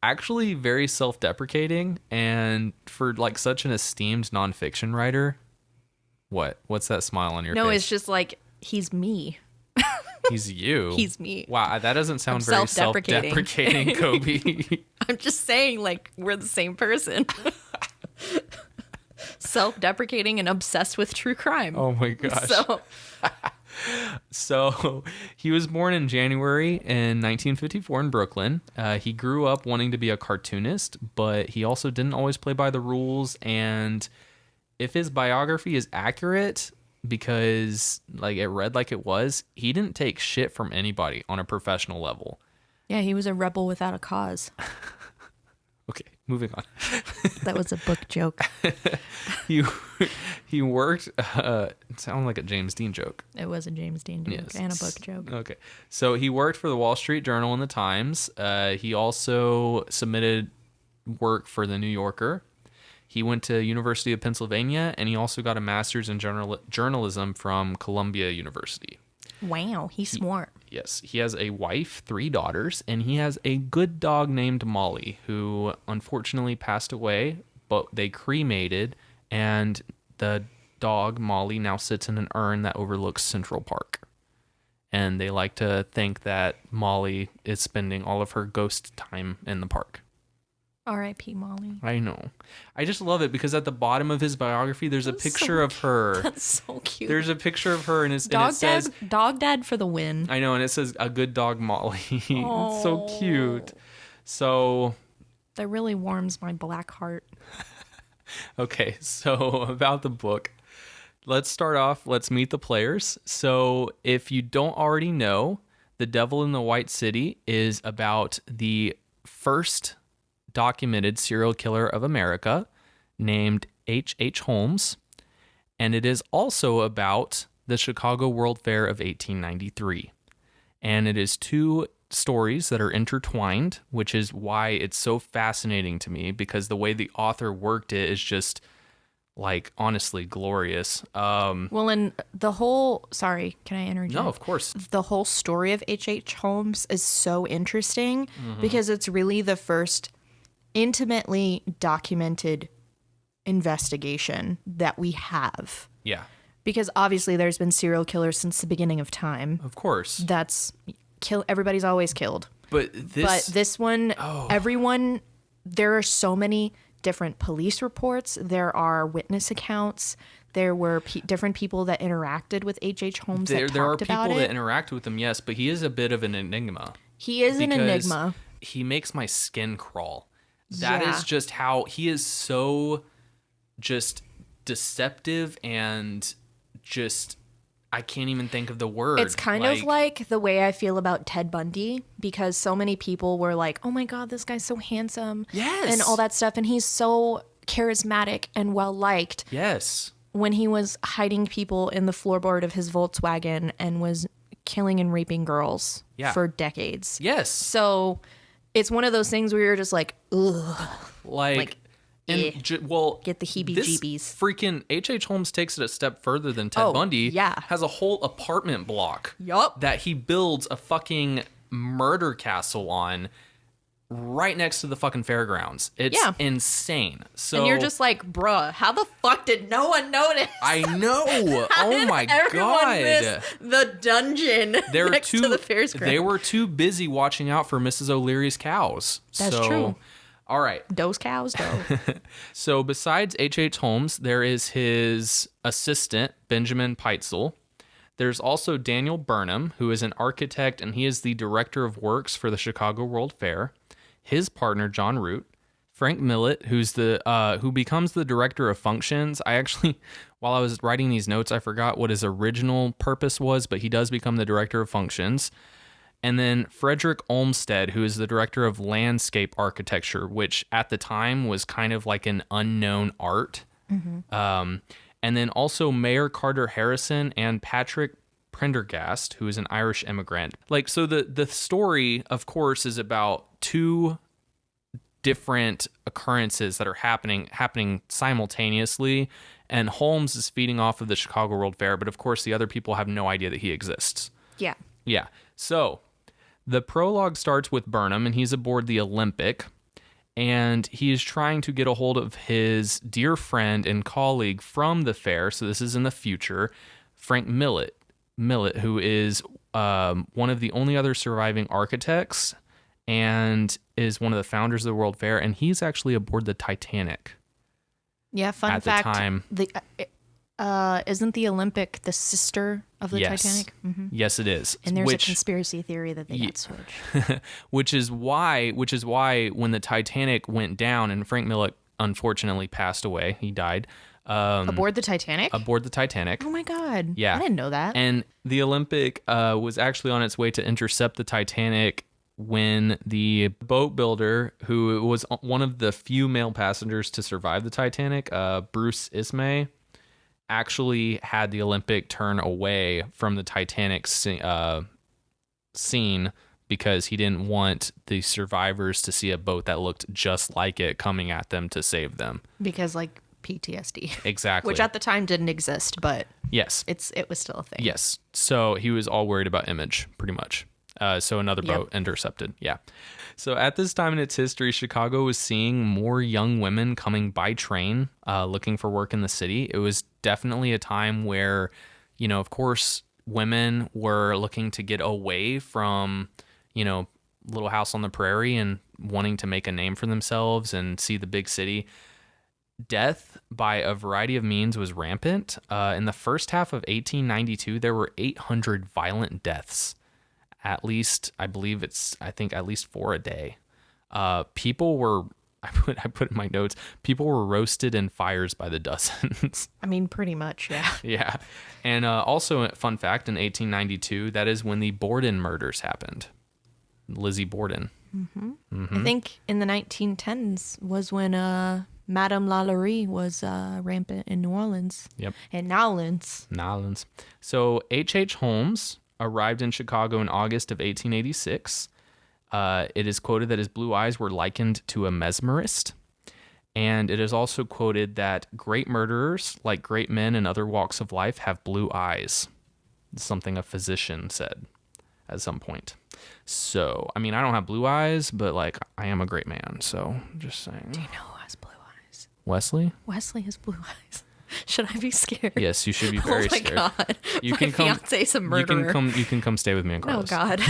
actually very self-deprecating, and for like such an esteemed nonfiction writer. What's that smile on your face? No, it's just like, he's me. He's you. He's me. Wow, that doesn't sound very self-deprecating, Cobi. I'm just saying, like, we're the same person. Self-deprecating and obsessed with true crime. Oh my gosh. So he was born in January in 1954 in Brooklyn. He grew up wanting to be a cartoonist, but he also didn't always play by the rules. And if his biography is accurate, because like it read like it was, he didn't take shit from anybody on a professional level. Yeah, he was a rebel without a cause. Okay, moving on. That was a book joke. He worked. It sounded like a James Dean joke. It was a James Dean joke, Yes. and a book joke. Okay, so he worked for the Wall Street Journal and the Times. He also submitted work for the New Yorker. He went to University of Pennsylvania, and he also got a master's in journalism from Columbia University. Wow, he's smart. Yes, he has a wife, 3 daughters, and he has a good dog named Molly, who unfortunately passed away, but they cremated, and the dog, Molly, now sits in an urn that overlooks Central Park. And they like to think that Molly is spending all of her ghost time in the park. R.I.P. Molly. I know. I just love it because at the bottom of his biography, there's a picture of her. That's so cute. There's a picture of her, and it Dog says, dad for the win. I know, and it says, a good dog, Molly. It's so cute. So, that really warms my black heart. okay, so about the book. Let's start off. Let's meet the players. So, if you don't already know, The Devil in the White City is about the first documented serial killer of America named H.H. Holmes, and it is also about the Chicago World Fair of 1893. And it is 2 stories that are intertwined, which is why it's so fascinating to me, because the way the author worked it is just like honestly glorious. Well, and the whole, sorry, can I interject? No, of course. The whole story of H.H. Holmes is so interesting because it's really the first intimately documented investigation that we have. Yeah. Because obviously there's been serial killers since the beginning of time. Of course. That's everybody's always killed. But this one, everyone, there are so many different police reports. There are witness accounts. There were different people that interacted with H.H. Holmes that talked about it. There are people that interact with him, yes, but he is a bit of an enigma. He is an enigma. He makes my skin crawl. That is just how he is, so just deceptive and just, I can't even think of the word. It's kind of like the way I feel about Ted Bundy, because so many people were like, oh my God, this guy's so handsome. Yes. And all that stuff. And he's so charismatic and well liked. Yes. When he was hiding people in the floorboard of his Volkswagen and was killing and raping girls for decades. Yes. So it's one of those things where you're just like, ugh. Like get the heebie-jeebies. This freaking H.H. Holmes takes it a step further than Ted Bundy. Yeah. Has a whole apartment block. Yup. That he builds a fucking murder castle on right next to the fucking fairgrounds. It's insane. So, and you're just like, bruh, how the fuck did no one notice? I know. Oh my God. Miss the dungeon next to the fairgrounds. They were too busy watching out for Mrs. O'Leary's cows. That's true. All right. Those cows, though. So besides H.H. Holmes, there is his assistant, Benjamin Peitzel. There's also Daniel Burnham, who is an architect, and he is the director of works for the Chicago World Fair. His partner, John Root, Frank Millet, who becomes the director of functions. I actually, while I was writing these notes, I forgot what his original purpose was, but he does become the director of functions. And then Frederick Olmsted, who is the director of landscape architecture, which at the time was kind of like an unknown art. And then also Mayor Carter Harrison and Patrick Prendergast, who is an Irish immigrant. Like, so the story, of course, is about two different occurrences that are happening simultaneously, and Holmes is feeding off of the Chicago World Fair, but of course the other people have no idea that he exists. Yeah. So the prologue starts with Burnham, and he's aboard the Olympic, and he is trying to get a hold of his dear friend and colleague from the fair. So this is in the future, Frank Millet, who is one of the only other surviving architects and is one of the founders of the World Fair, and he's actually aboard the Titanic. Yeah, fun at fact. The time. Isn't the Olympic the sister of the Titanic? Mm-hmm. Yes, it is. And there's a conspiracy theory that they got switched. which is why when the Titanic went down and Frank Millet unfortunately passed away, he died. Aboard the Titanic? Aboard the Titanic. Oh my God. Yeah. I didn't know that. And the Olympic was actually on its way to intercept the Titanic when the boat builder, who was one of the few male passengers to survive the Titanic, Bruce Ismay, actually had the Olympic turn away from the Titanic scene because he didn't want the survivors to see a boat that looked just like it coming at them to save them. Because, like, PTSD. Exactly. Which at the time didn't exist, but yes, it was still a thing. Yes. So he was all worried about image, pretty much. So another boat intercepted. Yeah. So at this time in its history, Chicago was seeing more young women coming by train, looking for work in the city. It was definitely a time where, of course, women were looking to get away from, Little House on the Prairie and wanting to make a name for themselves and see the big city. Death by a variety of means was rampant. In the first half of 1892, there were 800 violent deaths. At least, I think at least 4 a day. People were, I put in my notes, people were roasted in fires by the dozens. I mean, pretty much, yeah. Yeah. And also, fun fact, in 1892, that is when the Borden murders happened. Lizzie Borden. I think in the 1910s was when Madame Lalaurie was rampant in New Orleans. Yep. In Nowlands. So H.H. Holmes arrived in Chicago in August of 1886. It is quoted that his blue eyes were likened to a mesmerist. And it is also quoted that great murderers, like great men in other walks of life, have blue eyes. Something a physician said at some point. So, I mean, I don't have blue eyes, but like I am a great man. So just saying. Do you know who has blue eyes? Wesley? Wesley has blue eyes. Should I be scared? Yes, you should be very scared. Oh my God. You My can come. fiance's a murderer. You can come stay with me in Carlos. Oh God.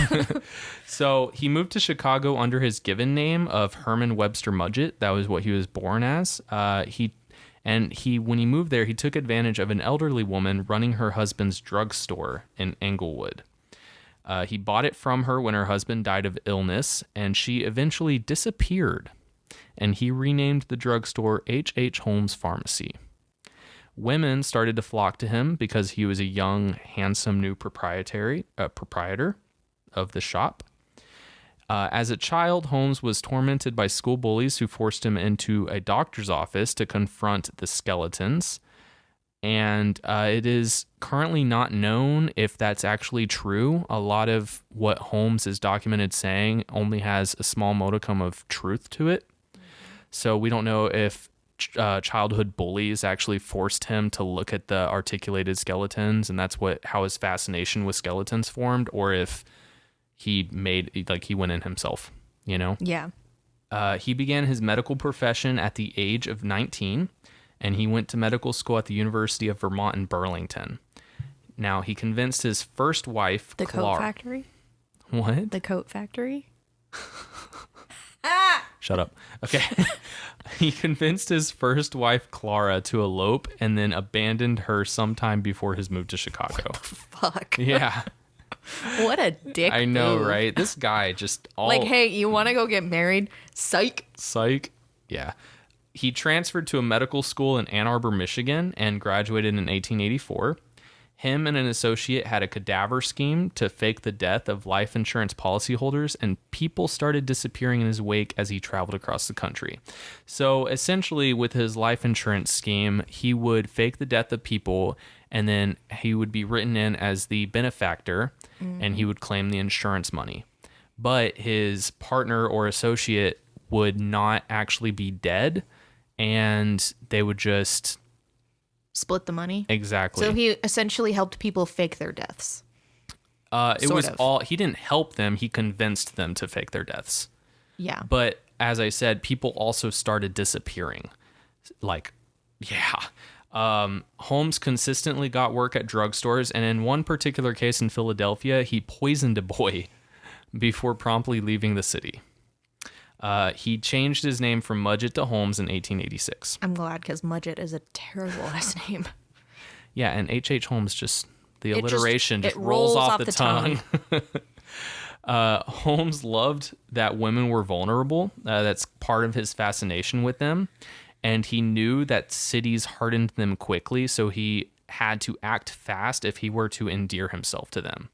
So he moved to Chicago under his given name of Herman Webster Mudgett. That was what he was born as. When he moved there, he took advantage of an elderly woman running her husband's drugstore in Englewood. He bought it from her when her husband died of illness, and she eventually disappeared. And he renamed the drugstore H.H. Holmes Pharmacy. Women started to flock to him because he was a young, handsome new proprietor of the shop. As a child, Holmes was tormented by school bullies who forced him into a doctor's office to confront the skeletons. And it is currently not known if that's actually true. A lot of what Holmes is documented saying only has a small modicum of truth to it. So we don't know if childhood bullies actually forced him to look at the articulated skeletons, and that's how his fascination with skeletons formed, or if he went in himself, Yeah. He began his medical profession at the age of 19, and he went to medical school at the University of Vermont in Burlington. Now, he convinced his first wife, The Clara. coat factory? What? The coat factory? Shut up. Okay. He convinced his first wife, Clara, to elope and then abandoned her sometime before his move to Chicago. Fuck. Yeah. What a dick. I know, move. right? This guy just Like, hey, you want to go get married? Psych. Psych. Yeah. He transferred to a medical school in Ann Arbor, Michigan, and graduated in 1884. Him and an associate had a cadaver scheme to fake the death of life insurance policyholders, and people started disappearing in his wake as he traveled across the country. So essentially, with his life insurance scheme, he would fake the death of people, and then he would be written in as the benefactor, and he would claim the insurance money. But his partner or associate would not actually be dead, and they would just... split the money. Exactly. So he essentially helped people fake their deaths. It was all, he didn't help them, he convinced them to fake their deaths. Yeah. But as I said, people also started disappearing. Like, yeah. Holmes consistently got work at drugstores, and in one particular case in Philadelphia, he poisoned a boy before promptly leaving the city. He changed his name from Mudgett to Holmes in 1886. I'm glad, because Mudgett is a terrible last name. Yeah, and H.H. Holmes just, the alliteration just it rolls off the tongue. Holmes loved that women were vulnerable. That's part of his fascination with them. And he knew that cities hardened them quickly, so he had to act fast if he were to endear himself to them.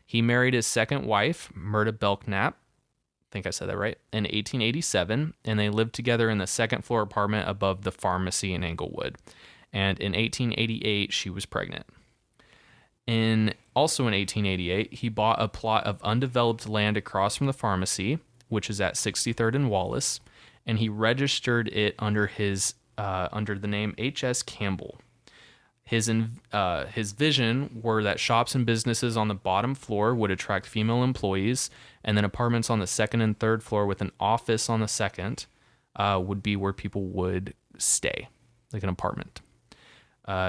He married his second wife, Myrta Belknap, I think I said that right, in 1887, and they lived together in the second floor apartment above the pharmacy in Englewood. And in 1888, she was pregnant. Also in 1888, he bought a plot of undeveloped land across from the pharmacy, which is at 63rd and Wallace, and he registered it under the name H.S. Campbell. His vision were that shops and businesses on the bottom floor would attract female employees, and then apartments on the second and third floor with an office on the second would be where people would stay, like an apartment.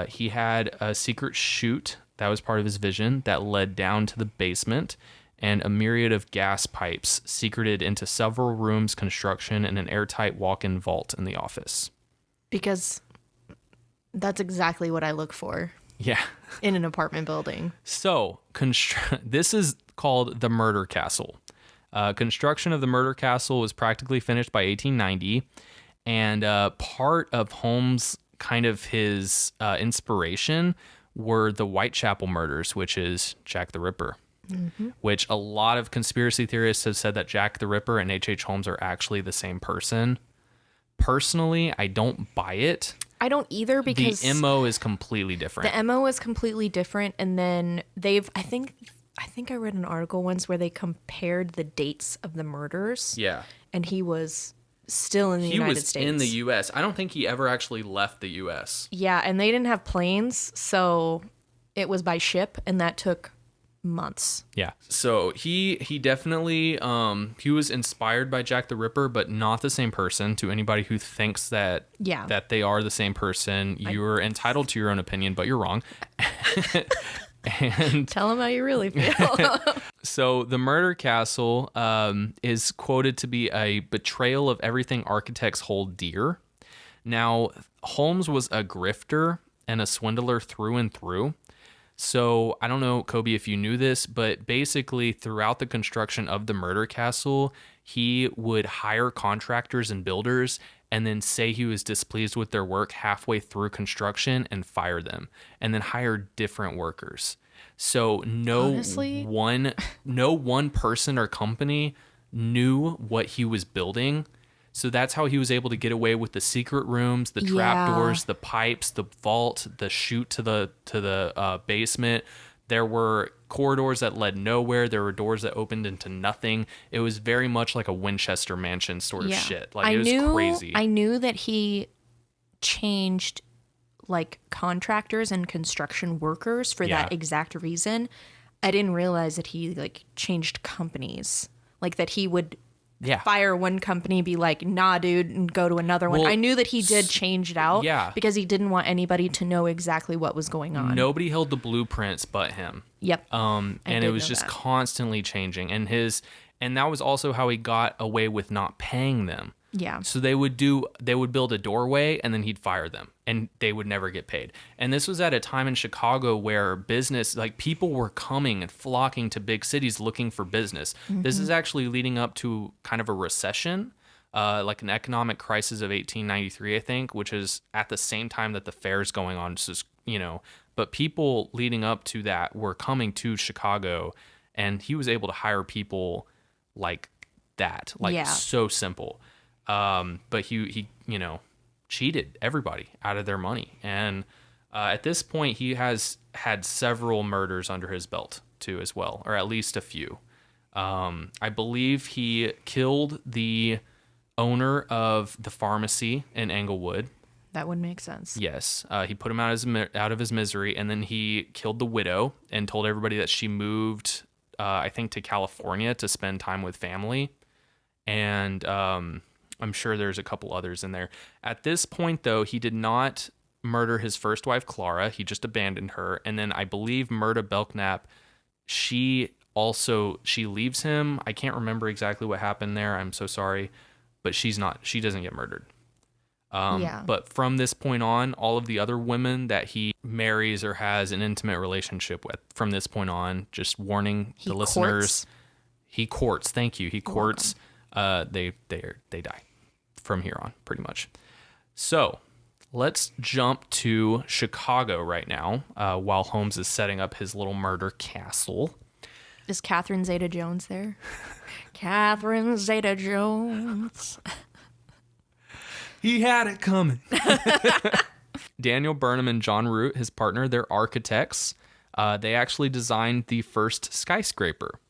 He had a secret chute, that was part of his vision, that led down to the basement, and a myriad of gas pipes secreted into several rooms, construction, and an airtight walk-in vault in the office. Because that's exactly what I look for. Yeah. In an apartment building. So, this is called the Murder Castle. Construction of the Murder Castle was practically finished by 1890, and part of Holmes' kind of his inspiration were the Whitechapel murders, which is Jack the Ripper. Mm-hmm. Which a lot of conspiracy theorists have said that Jack the Ripper and H.H. Holmes are actually the same person. Personally, I don't buy it. I don't either, because the MO is completely different. The MO is completely different, and then I think I read an article once where they compared the dates of the murders. Yeah. And he was still in the United States. He was in the U.S. I don't think he ever actually left the U.S. Yeah, and they didn't have planes, so it was by ship, and that took months. Yeah. So he definitely he was inspired by Jack the Ripper, but not the same person. To anybody who thinks that they are the same person, you're entitled to your own opinion, but you're wrong. And tell them how you really feel. So the Murder Castle is quoted to be a betrayal of everything architects hold dear. Now, Holmes was a grifter and a swindler through and through. So I don't know, Cobi, if you knew this, but basically throughout the construction of the Murder Castle, he would hire contractors and builders and then say he was displeased with their work halfway through construction and fire them, and then hire different workers. So no one person or company knew what he was building. So that's how he was able to get away with the secret rooms, the trapdoors, the pipes, the vault, the chute to the basement. There were corridors that led nowhere. There were doors that opened into nothing. It was very much like a Winchester Mansion sort of shit. Like, it was crazy. I knew that he changed like contractors and construction workers for that exact reason. I didn't realize that he like changed companies, like that he would fire one company, be like, nah, dude, and go to another one. I knew that he did change it out because he didn't want anybody to know exactly what was going on. Nobody held the blueprints but him. Yep. And it was just constantly changing. And that was also how he got away with not paying them. Yeah. So they would build a doorway and then he'd fire them and they would never get paid. And this was at a time in Chicago where business, like people were coming and flocking to big cities looking for business. Mm-hmm. This is actually leading up to kind of a recession. like an economic crisis of 1893, I think, which is at the same time that the fair's going on. Just, but people leading up to that were coming to Chicago, and he was able to hire people like that, like so simple. But he cheated everybody out of their money. And at this point, he has had several murders under his belt too, as well, or at least a few. I believe he killed the owner of the pharmacy in Englewood. That would make sense. Yes. He put him out of his misery, and then he killed the widow and told everybody that she moved, I think, to California to spend time with family. And I'm sure there's a couple others in there. At this point, though, he did not murder his first wife, Clara. He just abandoned her. And then I believe Myrta Belknap, she leaves him. I can't remember exactly what happened there. I'm so sorry. But she doesn't get murdered. But from this point on, all of the other women that he marries or has an intimate relationship with, from this point on, just warning the listeners, he courts. Thank you. He courts. They die from here on, pretty much. So let's jump to Chicago right now, while Holmes is setting up his little murder castle. Is Catherine Zeta-Jones there? Catherine Zeta-Jones. He had it coming. Daniel Burnham and John Root, his partner, they're architects. They actually designed the first skyscraper.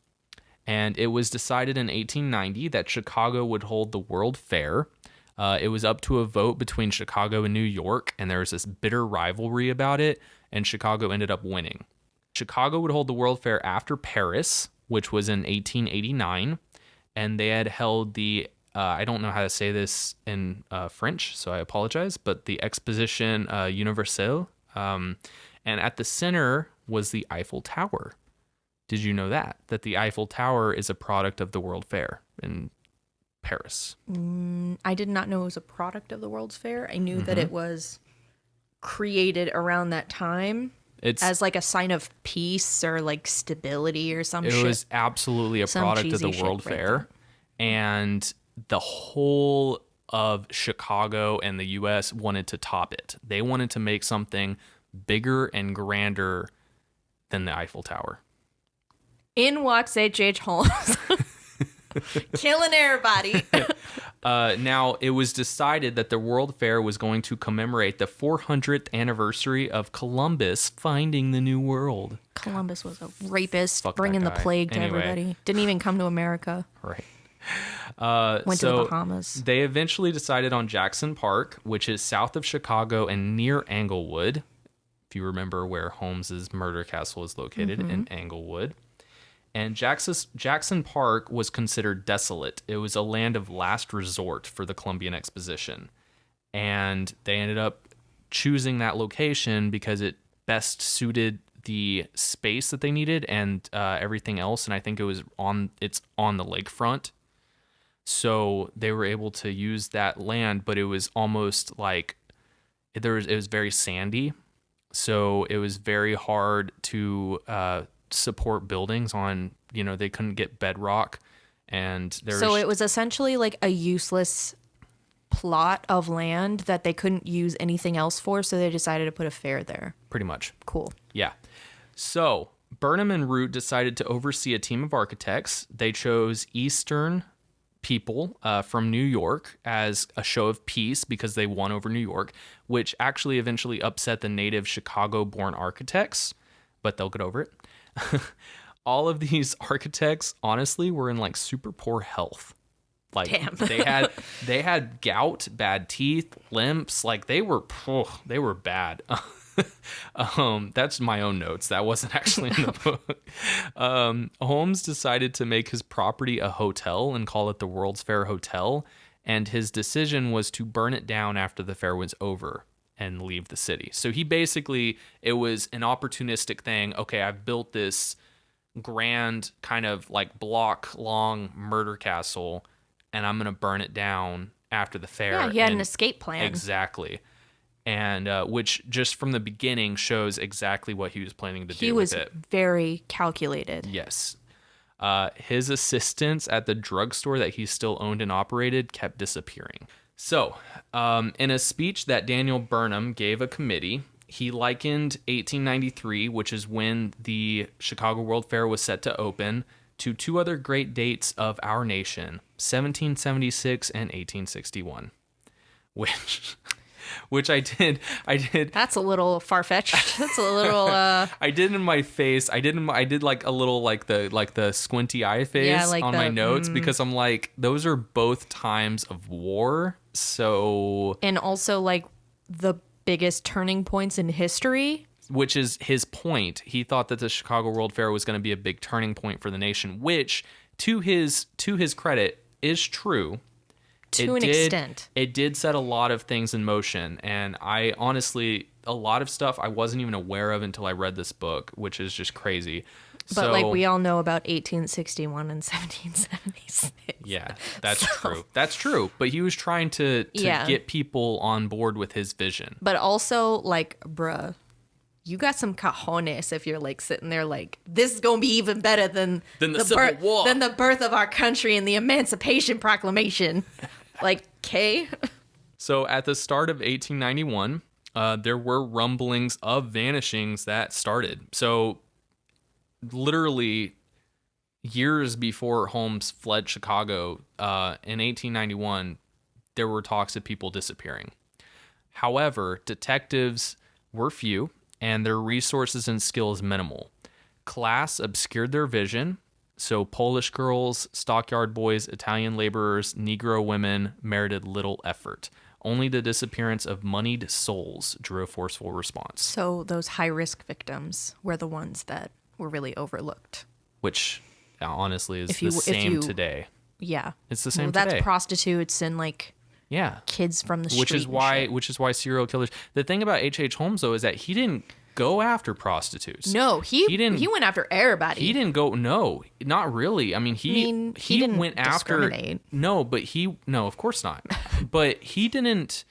And it was decided in 1890 that Chicago would hold the World Fair. It was up to a vote between Chicago and New York, and there was this bitter rivalry about it, and Chicago ended up winning. Chicago would hold the World Fair after Paris, which was in 1889, and they had held the, I don't know how to say this in French, so I apologize, but the Exposition Universelle, and at the center was the Eiffel Tower. Did you know that the Eiffel Tower is a product of the World Fair in Paris? I did not know it was a product of the World's Fair. I knew that it was created around that time. As like a sign of peace or like stability or some shit. It was absolutely a product of the World Fair. And the whole of Chicago and the U.S. wanted to top it. They wanted to make something bigger and grander than the Eiffel Tower. In walks H.H. Holmes. Killing everybody. Now, it was decided that the World Fair was going to commemorate the 400th anniversary of Columbus finding the New World. Columbus was a rapist, bringing the plague to everybody. Didn't even come to America. Right. Went to the Bahamas. They eventually decided on Jackson Park, which is south of Chicago and near Englewood. If you remember where Holmes's murder castle is located, in Englewood. And Jackson Park was considered desolate. It was a land of last resort for the Columbian Exposition. And they ended up choosing that location because it best suited the space that they needed and everything else. And I think it's on the lakefront. So they were able to use that land, but it was almost like it was very sandy. So it was very hard to support buildings on, they couldn't get bedrock, and it was essentially like a useless plot of land that they couldn't use anything else for, so they decided to put a fair there. Pretty much. Cool. Yeah. So Burnham and Root decided to oversee a team of architects. They chose Eastern people from New York as a show of peace because they won over New York, which actually eventually upset the native Chicago-born architects, but they'll get over it. All of these architects, honestly, were in like super poor health. Like damn. they had gout, bad teeth, limps. Like they were bad. That's my own notes. That wasn't actually in the book. Holmes decided to make his property a hotel and call it the World's Fair Hotel. And his decision was to burn it down after the fair was over and leave the city. So it was an opportunistic thing. Okay, I've built this grand kind of like block long murder castle, and I'm going to burn it down after the fair. Yeah, he had an escape plan. Exactly. And which just from the beginning shows exactly what he was planning to do with it. He was very calculated. Yes. His assistants at the drugstore that he still owned and operated kept disappearing. So, in a speech that Daniel Burnham gave a committee, he likened 1893, which is when the Chicago World Fair was set to open, to two other great dates of our nation, 1776 and 1861, which I did. That's a little far-fetched. That's a little. I did in my face. I did like a little like the squinty eye face like on my notes because I'm like, those are both times of war. So, and also like the biggest turning points in history. Which is his point. He thought that the Chicago World Fair was going to be a big turning point for the nation, which to his credit is true. To an extent. It did set a lot of things in motion, and I honestly, a lot of stuff I wasn't even aware of until I read this book, which is just crazy. But like we all know about 1861 and 1776. Yeah, that's true. That's true. But he was trying to get people on board with his vision. But also, like, bruh, you got some cojones if you're like sitting there like, this is gonna be even better than the Civil War, than the birth of our country and the Emancipation Proclamation. Like, K. So at the start of 1891, there were rumblings of vanishings that started. So literally years before Holmes fled Chicago, in 1891, there were talks of people disappearing. However, detectives were few and their resources and skills minimal. Class obscured their vision, so Polish girls, stockyard boys, Italian laborers, Negro women merited little effort. Only the disappearance of moneyed souls drew a forceful response. So those high-risk victims were the ones that were really overlooked. Which, honestly, is the same today. Yeah. It's the same today. That's prostitutes and, like, kids from the street. Which is why serial killers... The thing about H.H. Holmes, though, is that he didn't go after prostitutes. No, he went after everybody. He didn't go. No, not really. I mean, he didn't went after. No, of course not. But he didn't.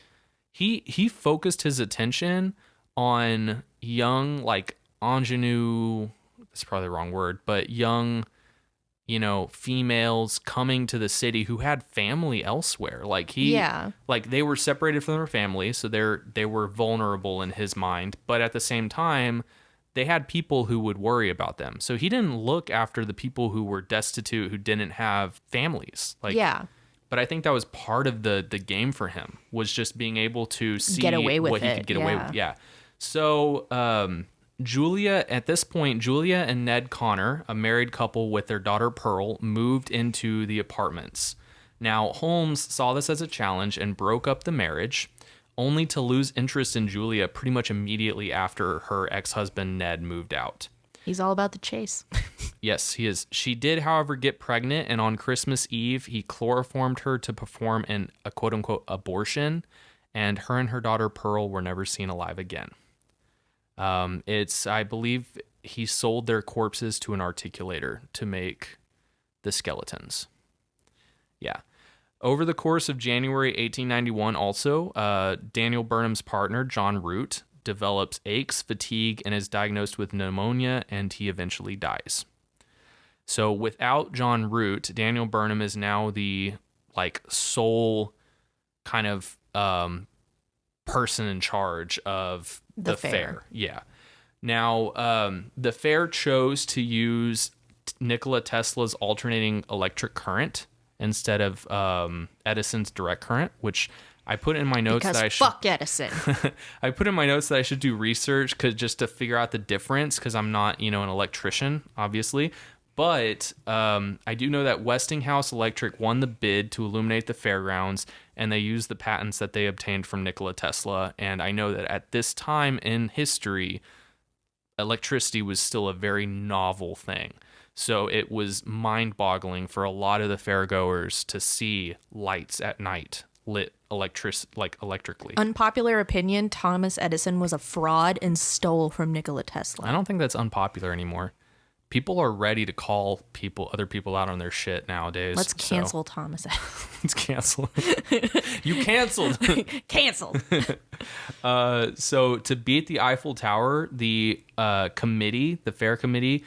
He focused his attention on young, like, ingenue. That's probably the wrong word, but young, females coming to the city who had family elsewhere. Like like they were separated from their family, so they were vulnerable in his mind. But at the same time, they had people who would worry about them. So he didn't look after the people who were destitute, who didn't have families. Like, but I think that was part of the game for him, was just being able to see get away with what he could get away with. Yeah. So, at this point, Julia and Ned Connor, a married couple with their daughter Pearl, moved into the apartments. Now, Holmes saw this as a challenge and broke up the marriage, only to lose interest in Julia pretty much immediately after her ex-husband Ned moved out. He's all about the chase. Yes, he is. She did, however, get pregnant, and on Christmas Eve, he chloroformed her to perform a quote-unquote abortion, and her and her daughter Pearl were never seen alive again. I believe he sold their corpses to an articulator to make the skeletons. Yeah. Over the course of January 1891, also, Daniel Burnham's partner, John Root, develops aches, fatigue, and is diagnosed with pneumonia, and he eventually dies. So without John Root, Daniel Burnham is now the, like, sole kind of person in charge of the fair. Yeah. Now, the fair chose to use Nikola Tesla's alternating electric current instead of Edison's direct current, which I put in my notes fuck Edison. I put in my notes that I should do research just to figure out the difference, because I'm not, an electrician, obviously. But I do know that Westinghouse Electric won the bid to illuminate the fairgrounds, and they used the patents that they obtained from Nikola Tesla. And I know that at this time in history, electricity was still a very novel thing. So it was mind-boggling for a lot of the fairgoers to see lights at night lit electrically. Unpopular opinion, Thomas Edison was a fraud and stole from Nikola Tesla. I don't think that's unpopular anymore. People are ready to call other people out on their shit nowadays. Let's cancel Thomas Edison. Let's cancel. You canceled. Canceled. So to beat the Eiffel Tower, the fair committee,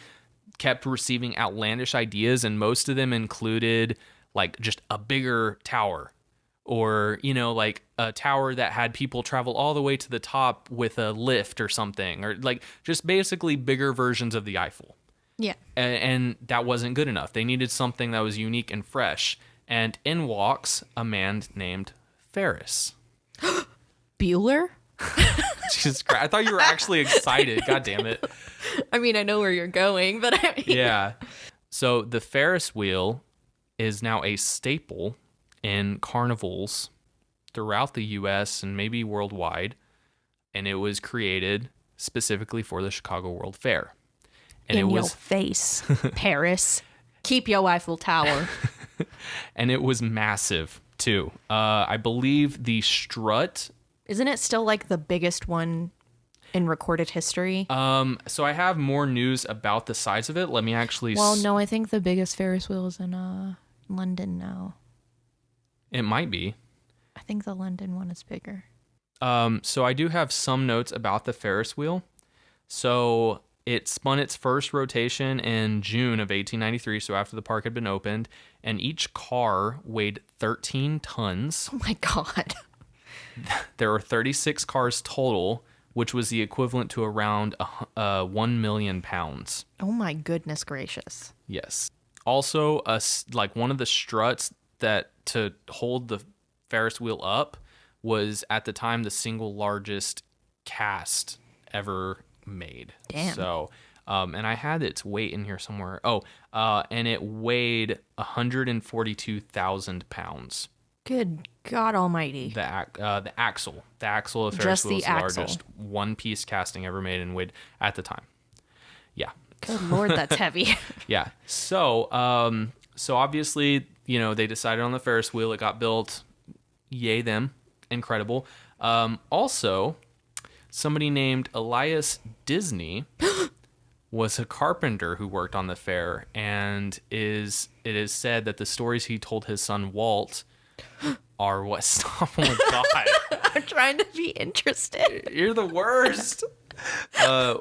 kept receiving outlandish ideas, and most of them included like just a bigger tower, or, you know, like a tower that had people travel all the way to the top with a lift or something, or like just basically bigger versions of the Eiffel. Yeah. And that wasn't good enough. They needed something that was unique and fresh. And in walks a man named Ferris. Bueller? Jesus Christ. I thought you were actually excited. God damn it. I mean, I know where you're going, but I mean... Yeah. So the Ferris wheel is now a staple in carnivals throughout the U.S. and maybe worldwide. And it was created specifically for the Chicago World Fair. And in it your was face, Paris. Keep your Eiffel Tower. and it was massive too. I believe the strut. Isn't it still like the biggest one in recorded history? So I have more news about the size of it. Let me actually. Well, no, I think the biggest Ferris wheel is in London now. It might be. I think the London one is bigger. So I do have some notes about the Ferris wheel. So it spun its first rotation in June of 1893, so after the park had been opened, and each car weighed 13 tons. Oh my God. There were 36 cars total, which was the equivalent to around 1 million pounds. Oh my goodness gracious. Yes. Also, like one of the struts that to hold the Ferris wheel up was at the time the single largest cast ever made. Damn. So, and I had its weight in here somewhere. Oh, and it weighed 142,000 pounds. Good God Almighty. The axle of Ferris Just wheel the is the axle. largest one-piece casting ever made and weighed at the time. Yeah. Good Lord, that's heavy. Yeah. So, so obviously, you know, they decided on the Ferris wheel. It got built. Yay them. Incredible. Also, somebody named Elias Disney was a carpenter who worked on the fair, and it is said that the stories he told his son Walt are what stop. Oh my God. I'm trying to be interested. You're the worst.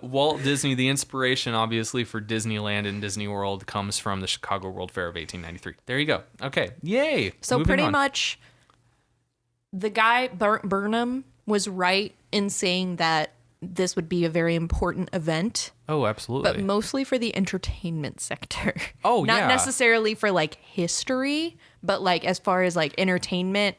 Walt Disney, the inspiration obviously for Disneyland and Disney World, comes from the Chicago World Fair of 1893. There you go. Okay. Yay. So Moving pretty on. much the guy Burnham was right in saying that this would be a very important event, Oh, absolutely. but mostly for the entertainment sector. Oh, Not yeah. necessarily for like history, but like as far as like entertainment,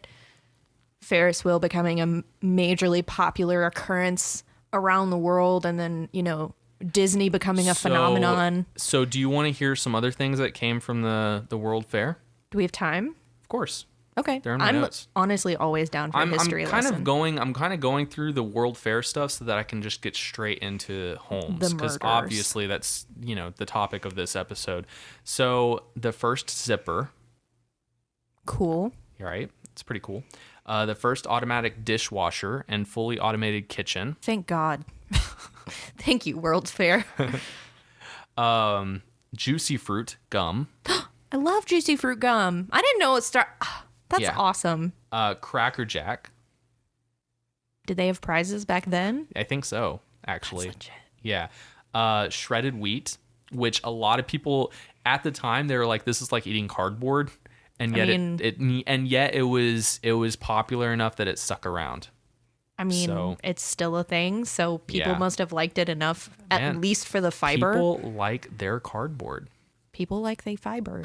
Ferris wheel becoming a majorly popular occurrence around the world, and then, you know, Disney becoming a phenomenon. So do you want to hear some other things that came from the World Fair? Do we have time? Of course. Okay. They're in my I'm notes. honestly always down for a history I'm kind lesson. of going through the World Fair stuff so that I can just get straight into Holmes, The because murders. obviously that's, you know, the topic of this episode. So the first zipper, Cool. right? It's pretty cool. The first automatic dishwasher and fully automated kitchen. Thank God. Thank you, World's Fair. Juicy fruit gum. I love juicy fruit gum. I didn't know it That's Yeah. awesome. Cracker Jack. Did they have prizes back then? I think so, actually. That's legit. Yeah. Shredded wheat, which a lot of people at the time, they were like, this is like eating cardboard. And yet it was popular enough that it stuck around. I mean, So- it's still a thing, so people Yeah. must have liked it enough, at Man, least for the fiber. People like their cardboard. People like they fiber.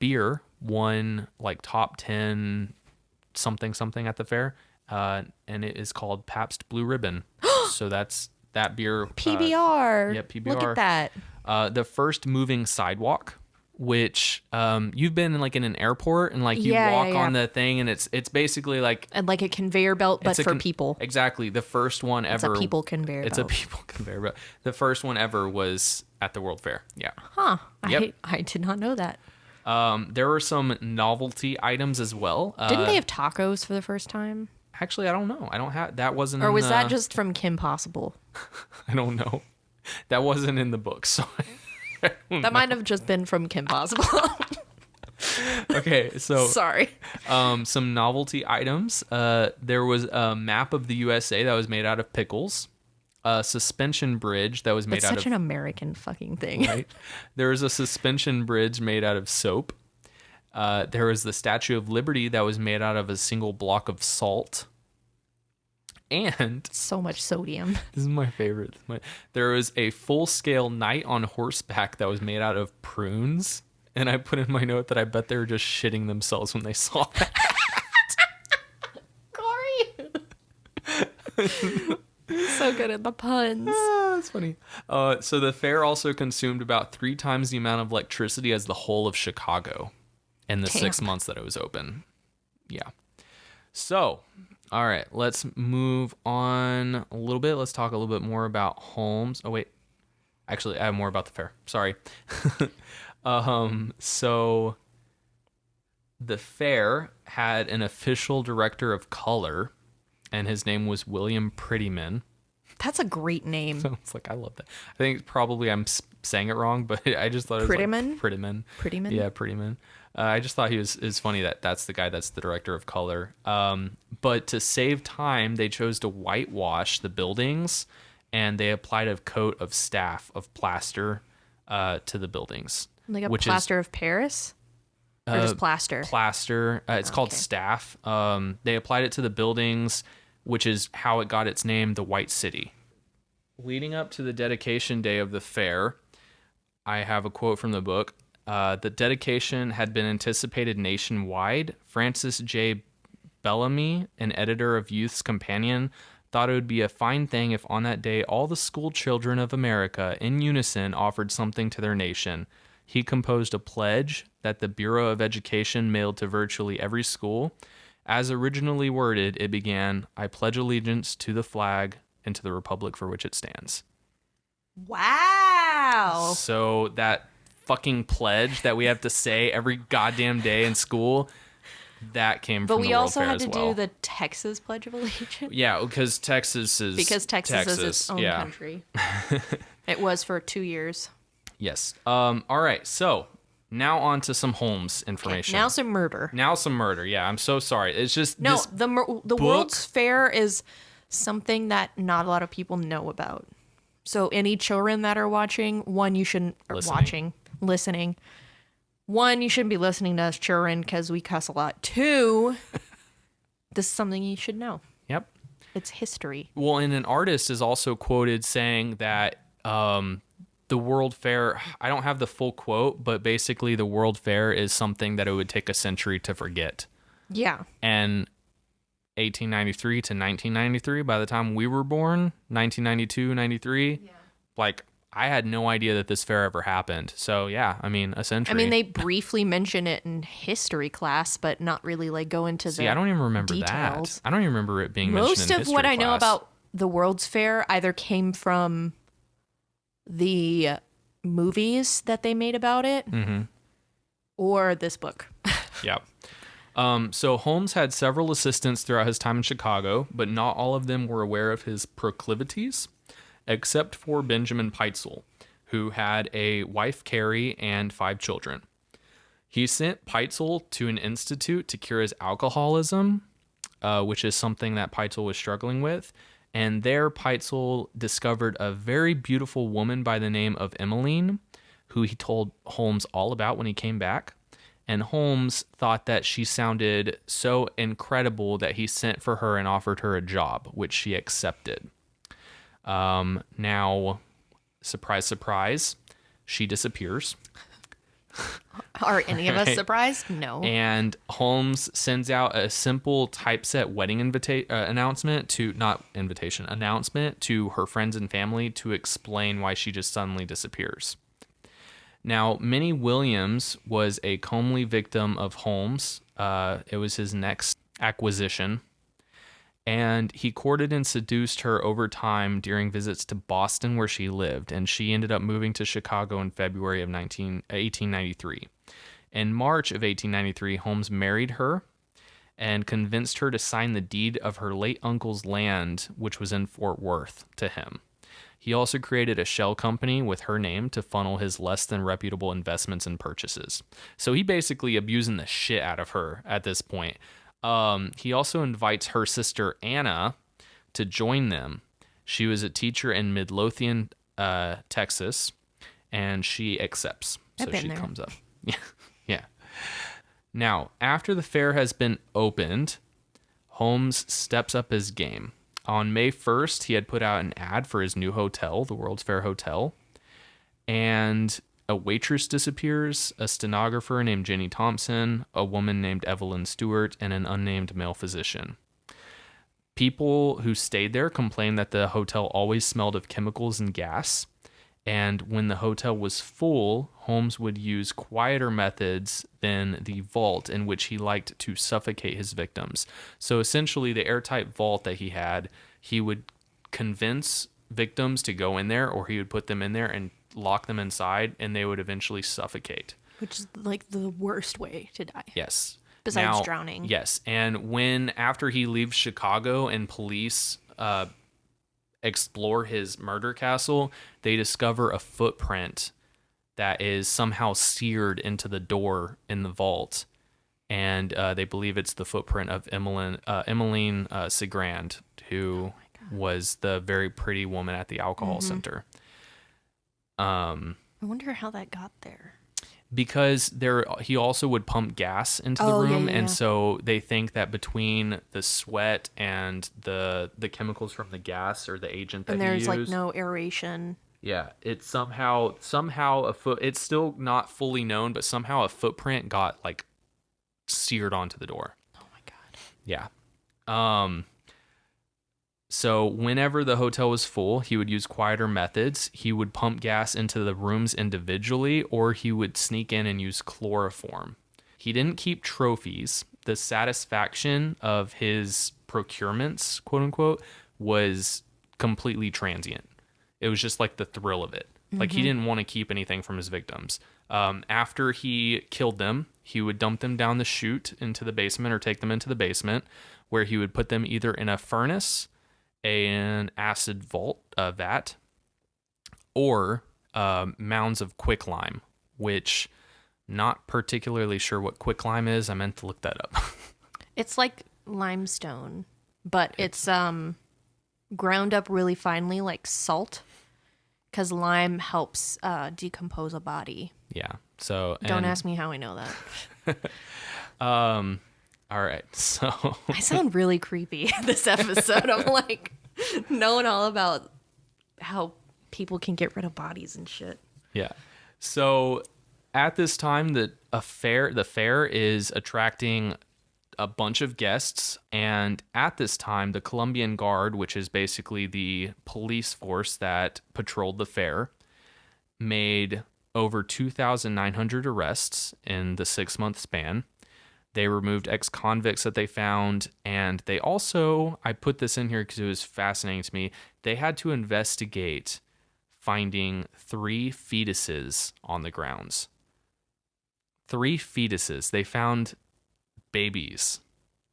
Beer won like top 10 something at the fair. And it is called Pabst Blue Ribbon. So that's that beer. PBR. yeah, PBR. Look at that. The first moving sidewalk, which you've been like in an airport and like you Yeah, walk yeah, yeah. on the thing and it's basically like And like a conveyor belt, but it's a for people. Exactly. The first one It's ever. a people conveyor It's a belt. people conveyor belt. The first one ever was at the World Fair. Yeah. Huh. Yep. I did not know that. There were some novelty items as well. Didn't they have tacos for the first time? Actually, I don't know. I don't have that. Wasn't. Or in was the, that just from Kim Possible? I don't know. That wasn't in the book. So. That might have just been from Kim Possible. Okay. So. Sorry. Some novelty items. There was a map of the USA that was made out of pickles. a suspension bridge that was made It's out such of an American fucking thing. right. There was a suspension bridge made out of soap. There was the Statue of Liberty that was made out of a single block of salt. And So much sodium. this is my favorite. There was a full-scale knight on horseback that was made out of prunes. And I put in my note that I bet they were just shitting themselves when they saw that. Cory! So good at the puns. That's funny. So the fair also consumed about 3 times the amount of electricity as the whole of Chicago in the Damn. 6 months that it was open. Yeah. So, all right, let's move on a little bit. Let's talk a little bit more about Holmes. Oh, wait. Actually, I have more about the fair. Sorry. So the fair had an official director of color, and his name was William Prettyman. That's a great name. So it's like, I love that. I think probably I'm saying it wrong, but I just thought it was Prettyman? like Prettyman. Prettyman? Yeah, Prettyman. I just thought is funny that that's the guy that's the director of color. But to save time, they chose to whitewash the buildings, and they applied a coat of staff of plaster to the buildings. Like a which plaster of Paris? Or just plaster? Plaster. It's called Okay. staff. They applied it to the buildings, which is how it got its name, the White City. Leading up to the dedication day of the fair, I have a quote from the book. The dedication had been anticipated nationwide. Francis J. Bellamy, an editor of Youth's Companion, thought it would be a fine thing if on that day all the school children of America in unison offered something to their nation. He composed a pledge that the Bureau of Education mailed to virtually every school. As originally worded, it began, "I pledge allegiance to the flag and to the republic for which it stands." Wow. So that fucking pledge that we have to say every goddamn day in school, that came But from we the World also Fair had as to well. do the Texas Pledge of Allegiance. Yeah, because Texas is Is its own country. It was for 2 years. Yes. All right. So now on to some Holmes Okay, information. now some murder. Now some murder. Yeah, I'm so sorry. It's just No, this the book- World's Fair is something that not a lot of people know about. So any children that are watching, one, you shouldn't listening. One, you shouldn't be listening to us children because we cuss a lot. Two, this is something you should know. Yep. It's history. Well, and an artist is also quoted saying that the World Fair, I don't have the full quote, but basically the World Fair is something that it would take a century to forget. Yeah. And 1893 to 1993, by the time we were born, 1992, 93, like I had no idea that this fair ever happened. So yeah, I mean, a century. I mean, they briefly mention it in history class, but not really like go into See, the I don't even remember details. that. I don't even remember it being mentioned Most in of history what I know class. about the World's Fair either came from the movies that they made about it or this book. Yeah. So Holmes had several assistants throughout his time in Chicago, but not all of them were aware of his proclivities, except for Benjamin Peitzel, who had a wife, Carrie, and 5 children. He sent Peitzel to an institute to cure his alcoholism, which is something that Peitzel was struggling with. And there, Peitzel discovered a very beautiful woman by the name of Emmeline, who he told Holmes all about when he came back. And Holmes thought that she sounded so incredible that he sent for her and offered her a job, which she accepted. Now, surprise, surprise, she disappears. Are any of us Right. surprised? No. And Holmes sends out a simple typeset wedding announcement to her friends and family to explain why she just suddenly disappears. Now, Minnie Williams was a comely victim of Holmes. It was his next acquisition. And he courted and seduced her over time during visits to Boston, where she lived. And she ended up moving to Chicago in February of 1893. In March of 1893, Holmes married her and convinced her to sign the deed of her late uncle's land, which was in Fort Worth, to him. He also created a shell company with her name to funnel his less than reputable investments and purchases. So he basically abusing the shit out of her at this point. He also invites her sister Anna to join them. She was a teacher in Midlothian, Texas, and she accepts. So I've been she there. comes up. Yeah. Yeah. Now, after the fair has been opened, Holmes steps up his game. On May 1st, he had put out an ad for his new hotel, the World's Fair Hotel, and a waitress disappears, a stenographer named Jenny Thompson, a woman named Evelyn Stewart, and an unnamed male physician. People who stayed there complained that the hotel always smelled of chemicals and gas, and when the hotel was full, Holmes would use quieter methods than the vault in which he liked to suffocate his victims. So essentially, the airtight vault that he had, he would convince victims to go in there, or he would put them in there and lock them inside, and they would eventually suffocate. Which is like the worst way to die. Yes. Besides drowning. Yes. And after he leaves Chicago and police explore his murder castle, they discover a footprint that is somehow seared into the door in the vault. And they believe it's the footprint of Emmeline Segrand, who was the very pretty woman at the alcohol center. I wonder how that got there. Because he also would pump gas into the room, and so they think that between the sweat and the chemicals from the gas or the agent that he used, and there's like no aeration. Yeah, it's somehow it's still not fully known, but somehow a footprint got like seared onto the door. Oh my god. Yeah. So whenever the hotel was full, he would use quieter methods. He would pump gas into the rooms individually, or he would sneak in and use chloroform. He didn't keep trophies. The satisfaction of his procurements, quote unquote, was completely transient. It was just like the thrill of it. Like he didn't want to keep anything from his victims. After he killed them, he would dump them down the chute into the basement or take them into the basement, where he would put them either in a furnace, an acid vat, or mounds of quicklime, which not particularly sure what quicklime is. I meant to look that up. It's like limestone, but it's ground up really finely like salt, because lime helps decompose a body. Yeah. So don't ask me how I know that. All right. So I sound really creepy this episode. I'm like knowing all about how people can get rid of bodies and shit. Yeah. So at this time, the fair is attracting a bunch of guests, and at this time, the Colombian Guard, which is basically the police force that patrolled the fair, made over 2,900 arrests in the 6-month span. They removed ex-convicts that they found, and they also, I put this in here because it was fascinating to me, they had to investigate finding 3 fetuses on the grounds. 3 fetuses. They found babies,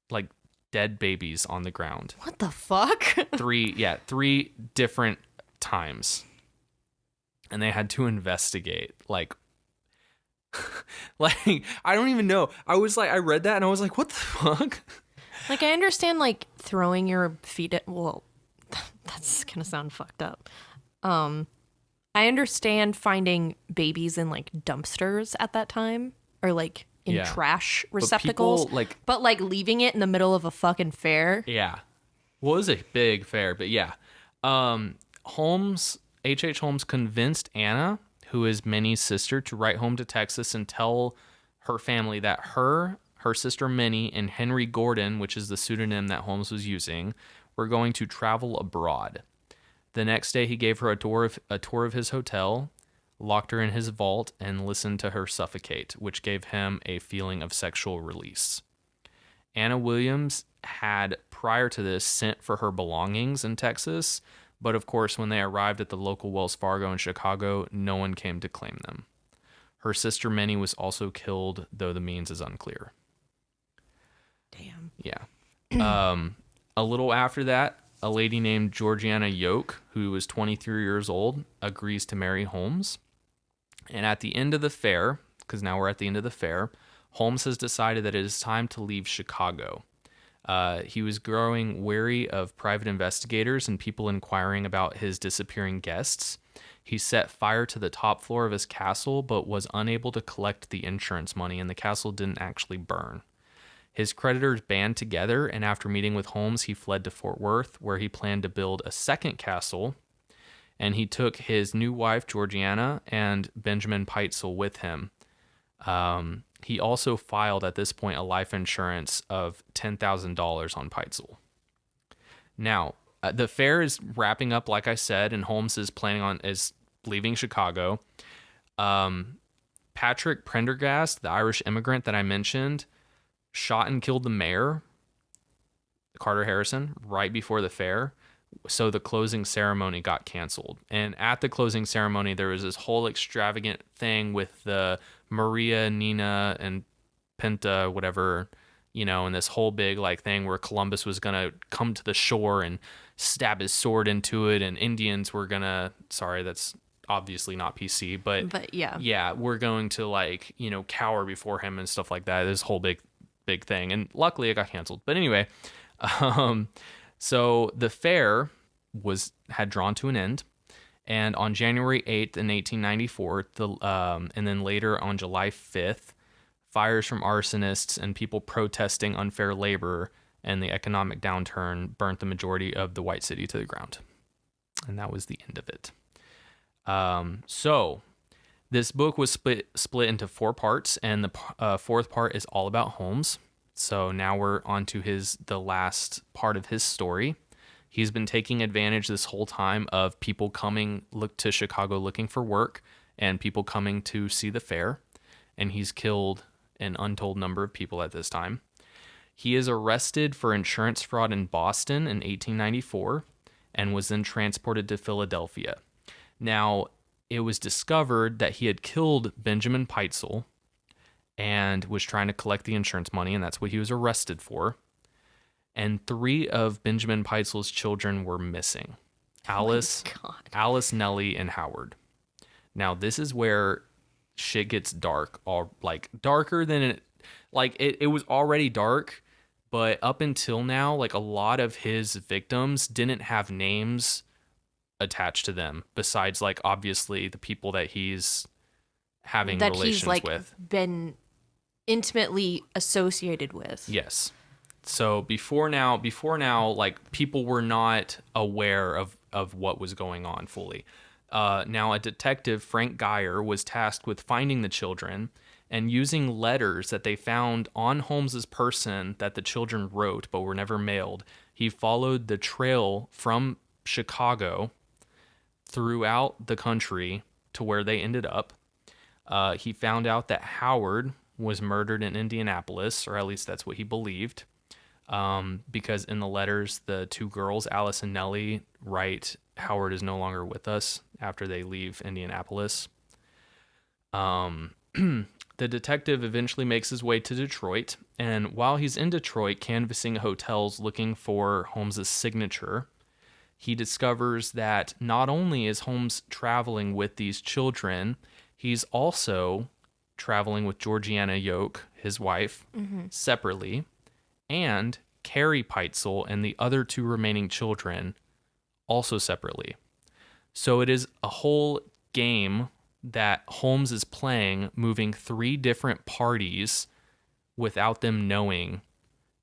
like dead babies on the ground. What the fuck? 3 different times. And they had to investigate, like I don't even know. I read that and I was like, what the fuck? Like, I understand, like, throwing your feet at, well, that's gonna sound fucked up. I understand finding babies in, like, dumpsters at that time, or, like, in trash receptacles. But leaving it in the middle of a fucking fair. Yeah. Well, it was a big fair, but yeah. H.H. Holmes convinced Anna, who is Minnie's sister, to write home to Texas and tell her family that her sister Minnie, and Henry Gordon, which is the pseudonym that Holmes was using, were going to travel abroad. The next day, he gave her a tour of his hotel, locked her in his vault, and listened to her suffocate, which gave him a feeling of sexual release. Anna Williams had, prior to this, sent for her belongings in Texas, but of course, when they arrived at the local Wells Fargo in Chicago, no one came to claim them. Her sister Minnie was also killed, though the means is unclear. Damn. Yeah. A little after that, a lady named Georgiana Yoke, who was 23 years old, agrees to marry Holmes. And at the end of the fair, because now we're at the end of the fair, Holmes has decided that it is time to leave Chicago. He was growing wary of private investigators and people inquiring about his disappearing guests. He set fire to the top floor of his castle, but was unable to collect the insurance money, and the castle didn't actually burn. His creditors band together, and after meeting with Holmes, he fled to Fort Worth, where he planned to build a second castle, and he took his new wife, Georgiana, and Benjamin Peitzel with him. He also filed at this point a life insurance of $10,000 on Peitzel. Now, the fair is wrapping up, like I said, and Holmes is leaving Chicago. Patrick Prendergast, the Irish immigrant that I mentioned, shot and killed the mayor, Carter Harrison, right before the fair. So the closing ceremony got canceled. And at the closing ceremony, there was this whole extravagant thing with the Maria, Nina, and Pinta, whatever, and this whole big thing where Columbus was going to come to the shore and stab his sword into it. And Indians were going to, sorry, that's obviously not PC, but yeah. Yeah, we're going to cower before him and stuff like that. This whole big thing. And luckily it got canceled. But anyway, so the fair had drawn to an end, and on January 8th in 1894, and then later on July 5th, fires from arsonists and people protesting unfair labor and the economic downturn burnt the majority of the White City to the ground, and that was the end of it. So this book was split into 4 parts, and the fourth part is all about Holmes. So now we're on to the last part of his story. He's been taking advantage this whole time of people look to Chicago looking for work and people coming to see the fair. And he's killed an untold number of people at this time. He is arrested for insurance fraud in Boston in 1894 and was then transported to Philadelphia. Now, it was discovered that he had killed Benjamin Peitzel and was trying to collect the insurance money, and that's what he was arrested for. And 3 of Benjamin Peitzel's children were missing. Alice, Nellie, and Howard. Now, this is where shit gets dark, darker than it. It was already dark, but up until now, a lot of his victims didn't have names attached to them, besides obviously the people that he's having relations with. Been intimately associated with. Yes. So before now, people were not aware of what was going on fully. Now a detective, Frank Geyer, was tasked with finding the children and using letters that they found on Holmes's person that the children wrote but were never mailed. He followed the trail from Chicago throughout the country to where they ended up. He found out that Howard was murdered in Indianapolis, or at least that's what he believed, because in the letters, the 2 girls, Alice and Nellie, write, "Howard is no longer with us," after they leave Indianapolis. The detective eventually makes his way to Detroit, and while he's in Detroit canvassing hotels looking for Holmes's signature, he discovers that not only is Holmes traveling with these children, he's also traveling with Georgiana Yoke, his wife, separately, and Cory Peitzel and the other 2 remaining children also separately. So it is a whole game that Holmes is playing, moving 3 different parties without them knowing,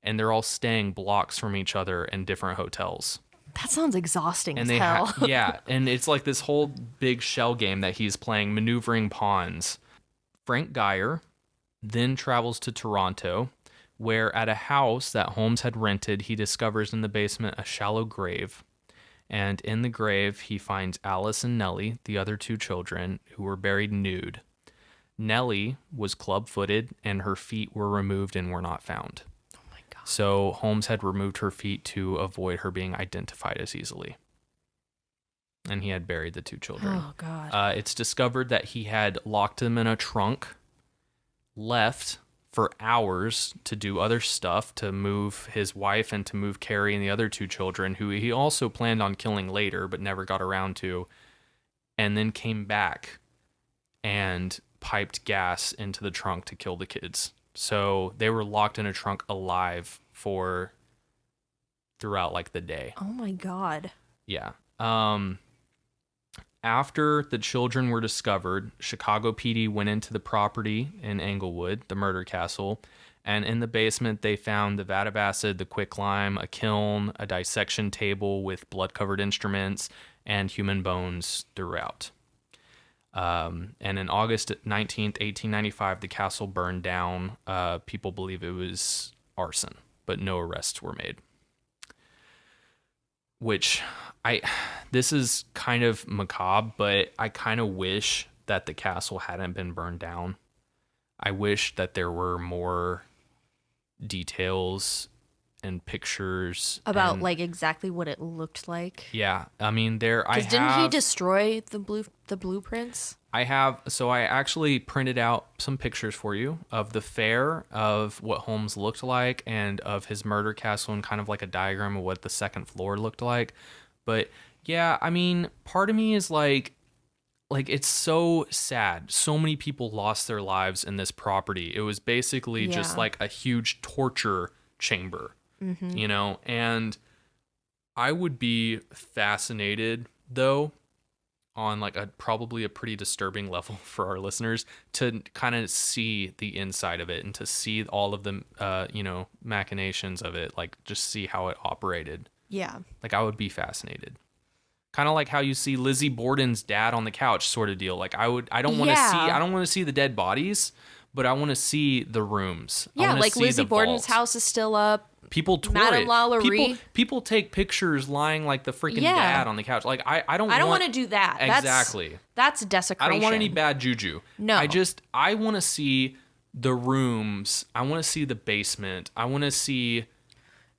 and they're all staying blocks from each other in different hotels. That sounds exhausting and as hell. Yeah, and it's like this whole big shell game that he's playing, maneuvering pawns. Frank Geyer then travels to Toronto, where at a house that Holmes had rented, he discovers in the basement a shallow grave. And in the grave, he finds Alice and Nellie, the other 2 children, who were buried nude. Nellie was club-footed, and her feet were removed and were not found. Oh my God. So Holmes had removed her feet to avoid her being identified as easily. And he had buried the 2 children. Oh, God. It's discovered that he had locked them in a trunk, left for hours to do other stuff, to move his wife and to move Cory and the other 2 children, who he also planned on killing later but never got around to, and then came back and piped gas into the trunk to kill the kids. So they were locked in a trunk alive for throughout like the day. Oh my God. Yeah. After the children were discovered, Chicago PD went into the property in Englewood, the murder castle, and in the basement they found the vat of acid, the quicklime, a kiln, a dissection table with blood-covered instruments, and human bones throughout. And in August 19th, 1895, the castle burned down. People believe it was arson, but no arrests were made. Which this is kind of macabre, but I kind of wish that the castle hadn't been burned down. I wish that there were more details and pictures About like exactly what it looked like. Yeah, I mean Didn't he destroy the blueprints? I actually printed out some pictures for you of the fair, of what Holmes looked like, and of his murder castle, and kind of like a diagram of what the second floor looked like. But yeah, I mean, part of me is like it's so sad. So many people lost their lives in this property. It was basically just like a huge torture chamber, you know? And I would be fascinated, though, on like probably a pretty disturbing level for our listeners, to kind of see the inside of it and to see all of the, machinations of it, like just see how it operated. Yeah. Like I would be fascinated. Kind of like how you see Lizzie Borden's dad on the couch sort of deal. Like I don't want to see the dead bodies, but I want to see the rooms. Yeah, like Lizzie Borden's house is still up. People tour Madame it. Lalaurie. People take pictures lying like the freaking dad on the couch. Like I don't want to do that. Exactly. That's desecration. I don't want any bad juju. No. I want to see the rooms. I want to see the basement. I want to see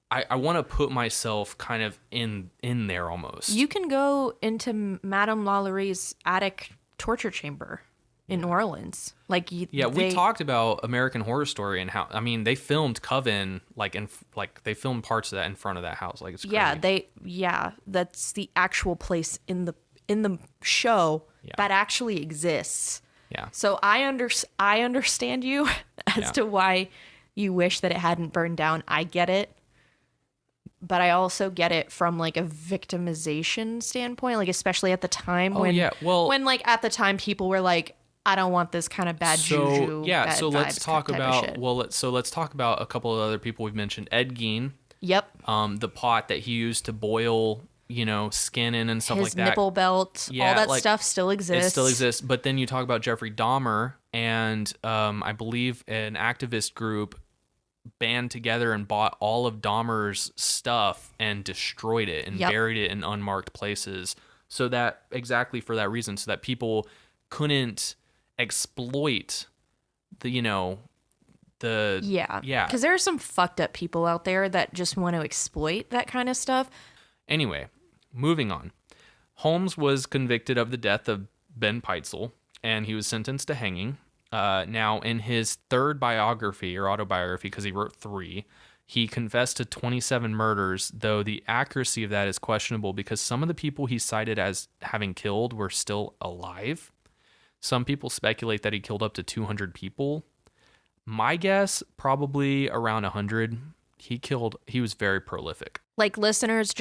I want to put myself kind of in there almost. You can go into Madame Laulaurie's attic torture chamber in New Orleans. We talked about American Horror Story and how, I mean, they filmed Coven they filmed parts of that in front of that house. Like it's crazy. That's the actual place in the show that actually exists. Yeah. So I understand you as to why you wish that it hadn't burned down. I get it. But I also get it from like a victimization standpoint, like especially at the time when at the time people were like, I don't want this kind of bad juju. Yeah, bad so let's talk about let's talk about a couple of other people we've mentioned. Ed Gein. Yep. The pot that he used to boil, skin in and stuff like that. His nipple belt, all that stuff still exists. It still exists. But then you talk about Jeffrey Dahmer, and I believe an activist group band together and bought all of Dahmer's stuff and destroyed it and buried it in unmarked places, so that exactly for that reason, so that people couldn't exploit because there are some fucked up people out there that just want to exploit that kind of stuff. Anyway, moving on. Holmes was convicted of the death of Ben Peitzel, and he was sentenced to hanging. Now, in his third biography or autobiography, because he wrote 3, he confessed to 27 murders, though the accuracy of that is questionable because some of the people he cited as having killed were still alive. Some people speculate that he killed up to 200 people. My guess, probably around 100. He was very prolific. Like, listeners,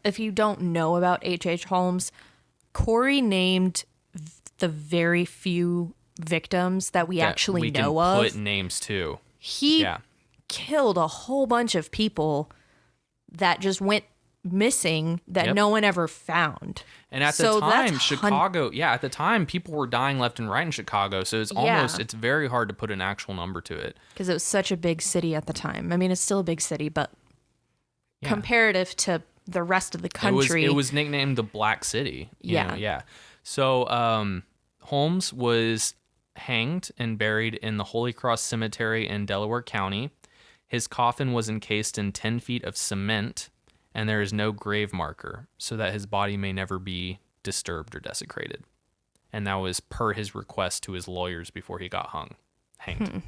if you don't know about H.H. Holmes, Cory named the very few victims that we actually know of. We can put names to. He killed a whole bunch of people that just went missing that no one ever found. And at the time, at the time, people were dying left and right in Chicago. So it's very hard to put an actual number to it. Because it was such a big city at the time. I mean, it's still a big city, but comparative to the rest of the country. It was nicknamed the Black City. Yeah. So Holmes was hanged and buried in the Holy Cross Cemetery in Delaware County. His coffin was encased in 10 feet of cement, and there is no grave marker, so that his body may never be disturbed or desecrated. And that was per his request to his lawyers before he got hanged.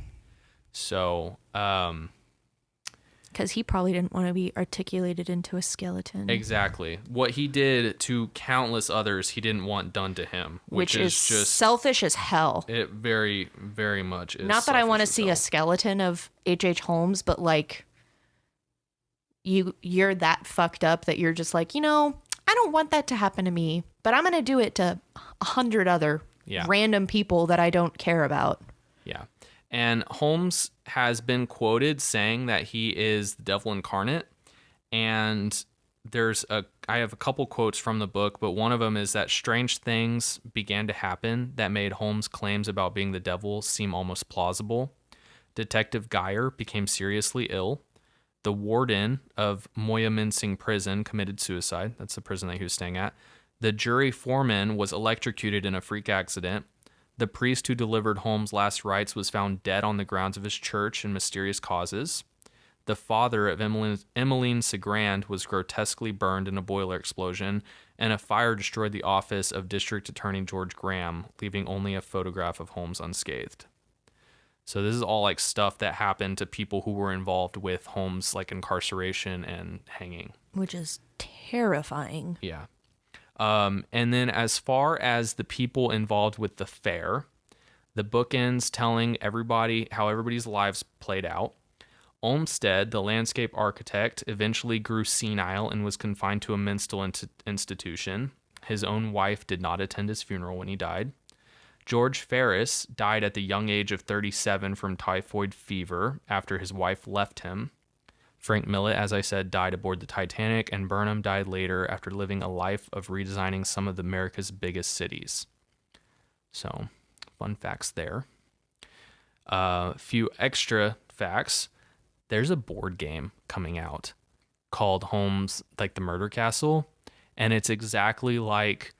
So, because he probably didn't want to be articulated into a skeleton. Exactly. What he did to countless others, he didn't want done to him, which is just selfish as hell. It very, very much is. Not that I want to see a skeleton of H.H. Holmes, but like, you're that fucked up that you're just like, I don't want that to happen to me, but I'm going to do it to 100 other random people that I don't care about. Yeah. And Holmes has been quoted saying that he is the devil incarnate. And I have a couple quotes from the book, but one of them is that strange things began to happen that made Holmes' claims about being the devil seem almost plausible. Detective Geyer became seriously ill. The warden of Moyamensing prison committed suicide. That's the prison that he was staying at. The jury foreman was electrocuted in a freak accident. The priest who delivered Holmes' last rites was found dead on the grounds of his church in mysterious causes. The father of Emmeline Segrand was grotesquely burned in a boiler explosion, and a fire destroyed the office of District Attorney George Graham, leaving only a photograph of Holmes unscathed. So this is all like stuff that happened to people who were involved with Holmes' like incarceration and hanging. Which is terrifying. Yeah. And then as far as the people involved with the fair, the book ends telling everybody how everybody's lives played out. Olmsted, the landscape architect, eventually grew senile and was confined to a mental institution. His own wife did not attend his funeral when he died. George Ferris died at the young age of 37 from typhoid fever after his wife left him. Frank Millet, as I said, died aboard the Titanic, and Burnham died later after living a life of redesigning some of America's biggest cities. So, fun facts there. A few extra facts. There's a board game coming out called Holmes, like the Murder Castle, and it's exactly like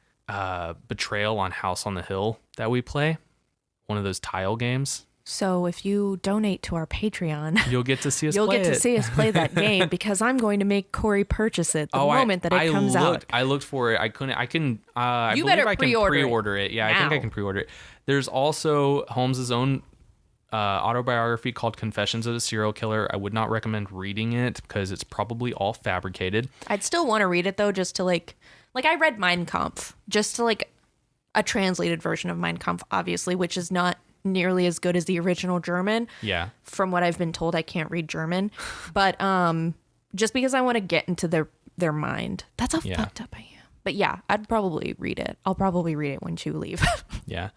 Betrayal on House on the Hill that we play. One of those tile games. So if you donate to our Patreon, you'll get to see us play that game, because I'm going to make Cory purchase it the moment that it comes out. I looked for it. I couldn't. I can. I you believe better I can pre-order it. Yeah, now. I think I can pre-order it. There's also Holmes's own autobiography called Confessions of a Serial Killer. I would not recommend reading it because it's probably all fabricated. I'd still want to read it though, just to like I read Mein Kampf, just to like a translated version of Mein Kampf, obviously, which is not nearly as good as the original German. Yeah. From what I've been told, I can't read German, but just because I want to get into their mind. That's how fucked up I am. But yeah, I'd probably read it. I'll probably read it once you leave. Yeah.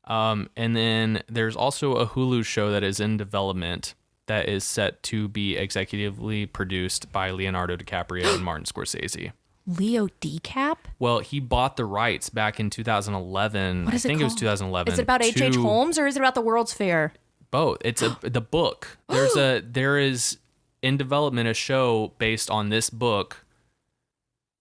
And then there's also a Hulu show that is in development that is set to be executively produced by Leonardo DiCaprio and Martin Scorsese. Leo DiCap? Well, he bought the rights back in 2011. What is I think it it was 2011. Is it about H.H. Holmes or is it about the World's Fair? Both. It's the book. There is in development a show based on this book.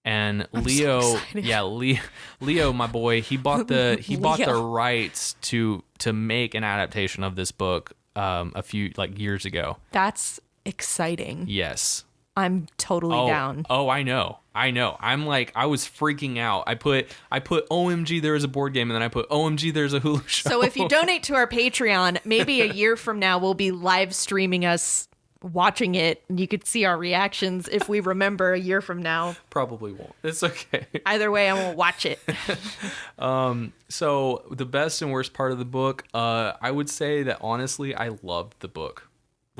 And Leo, so excited. Leo, my boy, he bought the rights to make an adaptation of this book a few years ago. That's exciting. Yes. I'm totally down. Oh, I know. I'm like, I was freaking out. I put OMG, there is a board game, and then I put OMG, there's a Hulu show. So if you donate to our Patreon, maybe a year from now we'll be live streaming us watching it. You could see our reactions if we remember a year from now. Probably won't. It's okay. Either way, I won't watch it. So the best and worst part of the book, I would say that honestly, I loved the book.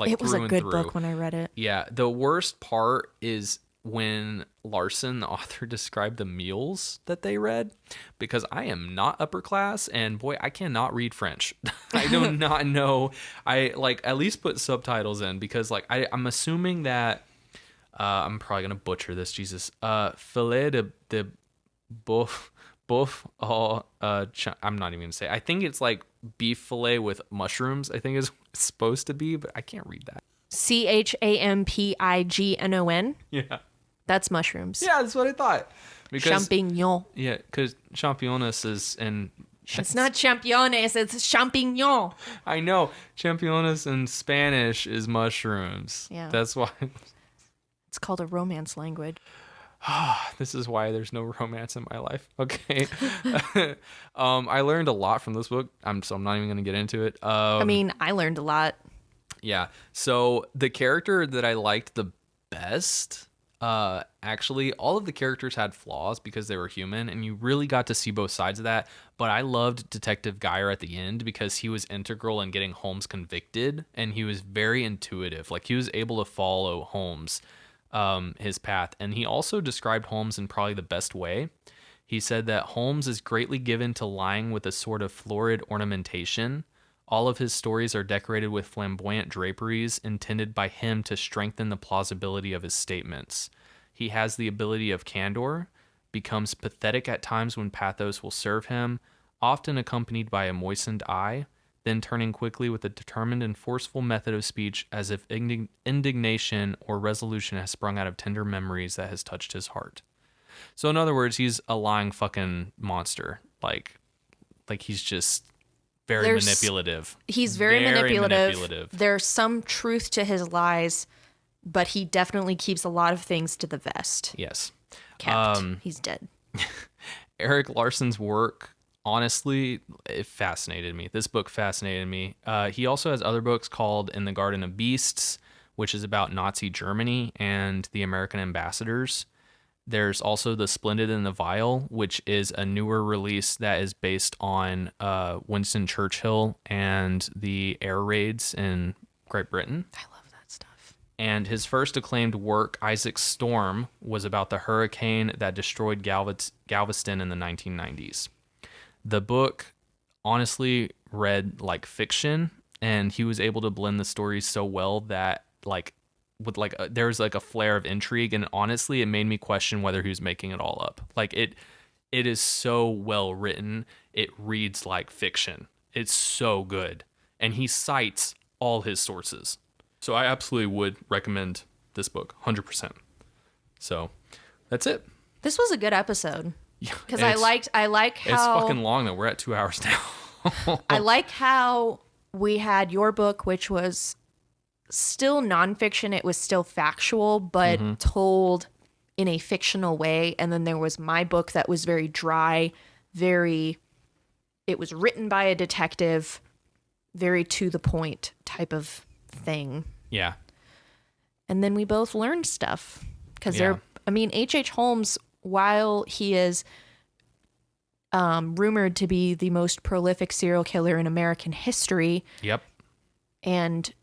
It was a good book when I read it. Yeah. The worst part is when Larson, the author, described the meals that they read, because I am not upper class, and boy, I cannot read French. I do not know. I at least put subtitles in, because I'm assuming that I'm probably gonna butcher this. Jesus, filet de boeuf. I'm not even gonna say. I think it's like beef fillet with mushrooms, I think is supposed to be, but I can't read that. CHAMPIGNON. Yeah. That's mushrooms. Yeah, that's what I thought. Because, champignon. Yeah, because championes is in... It's not championes, it's champignon. I know. Championes in Spanish is mushrooms. Yeah. That's why... It's called a romance language. This is why there's no romance in my life. Okay. I learned a lot from this book. So I'm not even going to get into it. I learned a lot. Yeah. So the character that I liked the best, actually, all of the characters had flaws because they were human, and you really got to see both sides of that. But I loved Detective Geyer at the end because he was integral in getting Holmes convicted, and he was very intuitive. He was able to follow Holmes his path. And he also described Holmes in probably the best way. He said that Holmes is greatly given to lying with a sort of florid ornamentation. All of his stories are decorated with flamboyant draperies intended by him to strengthen the plausibility of his statements. He has the ability of candor, becomes pathetic at times when pathos will serve him, often accompanied by a moistened eye, then turning quickly with a determined and forceful method of speech as if indignation or resolution has sprung out of tender memories that has touched his heart. So in other words, he's a lying fucking monster. Like he's just very manipulative. He's very manipulative. There's some truth to his lies, but he definitely keeps a lot of things to the vest. Yes. He's dead. Eric Larson's work, honestly, it fascinated me. This book fascinated me. He also has other books called In the Garden of Beasts, which is about Nazi Germany and the American ambassadors. There's also The Splendid and the Vile, which is a newer release that is based on Winston Churchill and the air raids in Great Britain. I love that stuff. And his first acclaimed work, Isaac Storm, was about the hurricane that destroyed Galveston in the 1990s. The book honestly read like fiction, and he was able to blend the stories so well that there was like a flare of intrigue, and honestly it made me question whether he was making it all up. Like it is so well written, it reads like fiction. It's so good, and he cites all his sources. So I absolutely would recommend this book 100%. So that's it. This was a good episode. Yeah, because I like how it's fucking long though. We're at 2 hours now. I like how we had your book, which was still nonfiction. It was still factual, but told in a fictional way. And then there was my book that was very dry, it was written by a detective, very to the point type of thing. Yeah. And then we both learned stuff because H.H. Holmes, while he is rumored to be the most prolific serial killer in American history. Yep. And,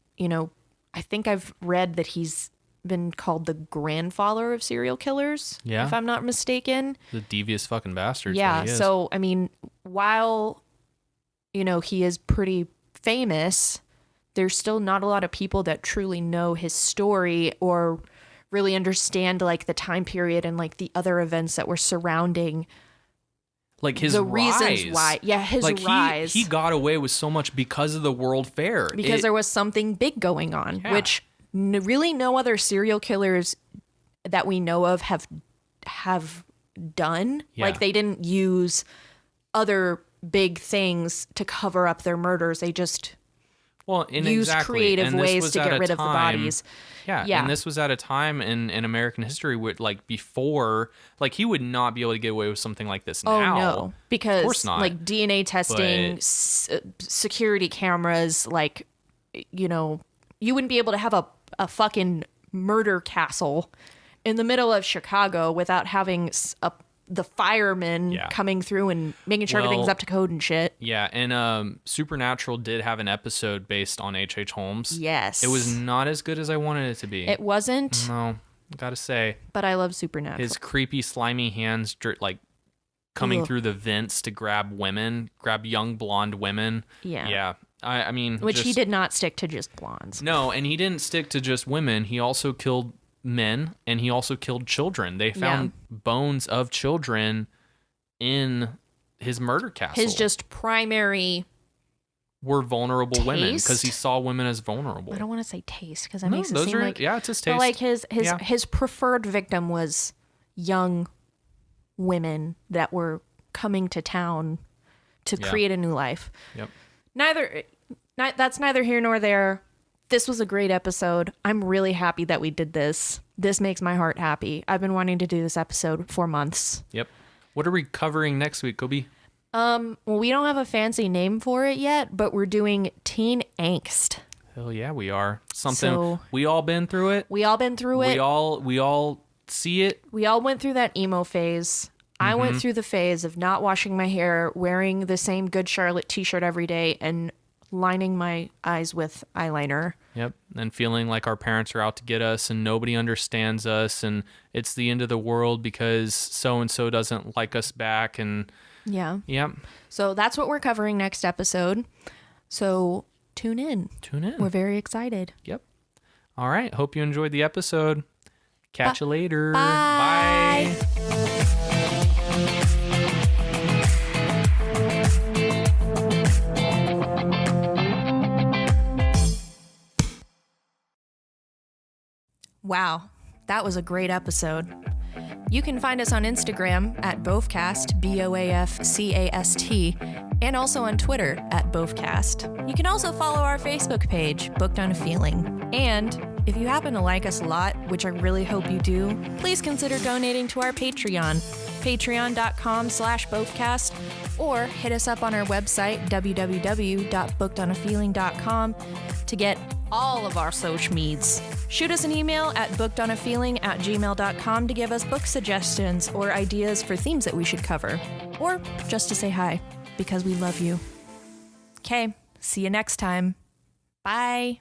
I think I've read that he's been called the grandfather of serial killers, if I'm not mistaken. The devious fucking bastards. Yeah. So, while, he is pretty famous, there's still not a lot of people that truly know his story or really understand like the time period and like the other events that were surrounding like his the rise. Reasons why. Yeah, his rise. He got away with so much because of the World Fair. Because there was something big going on, which really no other serial killers that we know of have done. Yeah. Like they didn't use other big things to cover up their murders. They just used creative ways to get rid of the bodies. Yeah, and this was at a time in American history where, like, before, like, he would not be able to get away with something like this now. Oh, no, because, of course not. like, DNA testing, security cameras, like, you wouldn't be able to have a fucking murder castle in the middle of Chicago without having the firemen coming through and making sure everything's up to code and shit. Yeah, and Supernatural did have an episode based on H.H. Holmes. Yes. It was not as good as I wanted it to be. It wasn't. No, gotta say. But I love Supernatural. His creepy, slimy hands, like, coming through the vents to grab young blonde women. Yeah. Yeah. I mean... Which he did not stick to just blondes. No, and he didn't stick to just women. He also killed men, and he also killed children. They found bones of children in his murder castle. His just primary were vulnerable women because he saw women as vulnerable. I don't want to say taste because that makes it seem like it's his taste. But like his preferred victim was young women that were coming to town to create a new life. Yep. That's neither here nor there. This was a great episode. I'm really happy that we did this. This makes my heart happy. I've been wanting to do this episode for months. Yep. What are we covering next week, Cobi? Well, we don't have a fancy name for it yet, but we're doing teen angst. Hell yeah, we are. We all been through it. We all been through it. We all see it. We all went through that emo phase. I went through the phase of not washing my hair, wearing the same Good Charlotte t-shirt every day, and lining my eyes with eyeliner. Yep. And feeling like our parents are out to get us and nobody understands us and it's the end of the world because so-and-so doesn't like us back. And Yeah. yep. So that's what we're covering next episode. So tune in. We're very excited. Yep. All right. Hope you enjoyed the episode. Catch you later. Bye. Wow, that was a great episode. You can find us on Instagram at BOAFcast, BOAFcast, and also on Twitter at BOAFcast. You can also follow our Facebook page, Booked on a Feeling. And if you happen to like us a lot, which I really hope you do, please consider donating to our Patreon, patreon.com/BOAFcast, or hit us up on our website, www.bookedonafeeling.com, to get all of our social medias. Shoot us an email at bookedonafeeling@gmail.com to give us book suggestions or ideas for themes that we should cover, or just to say hi, because we love you. Okay, see you next time. Bye.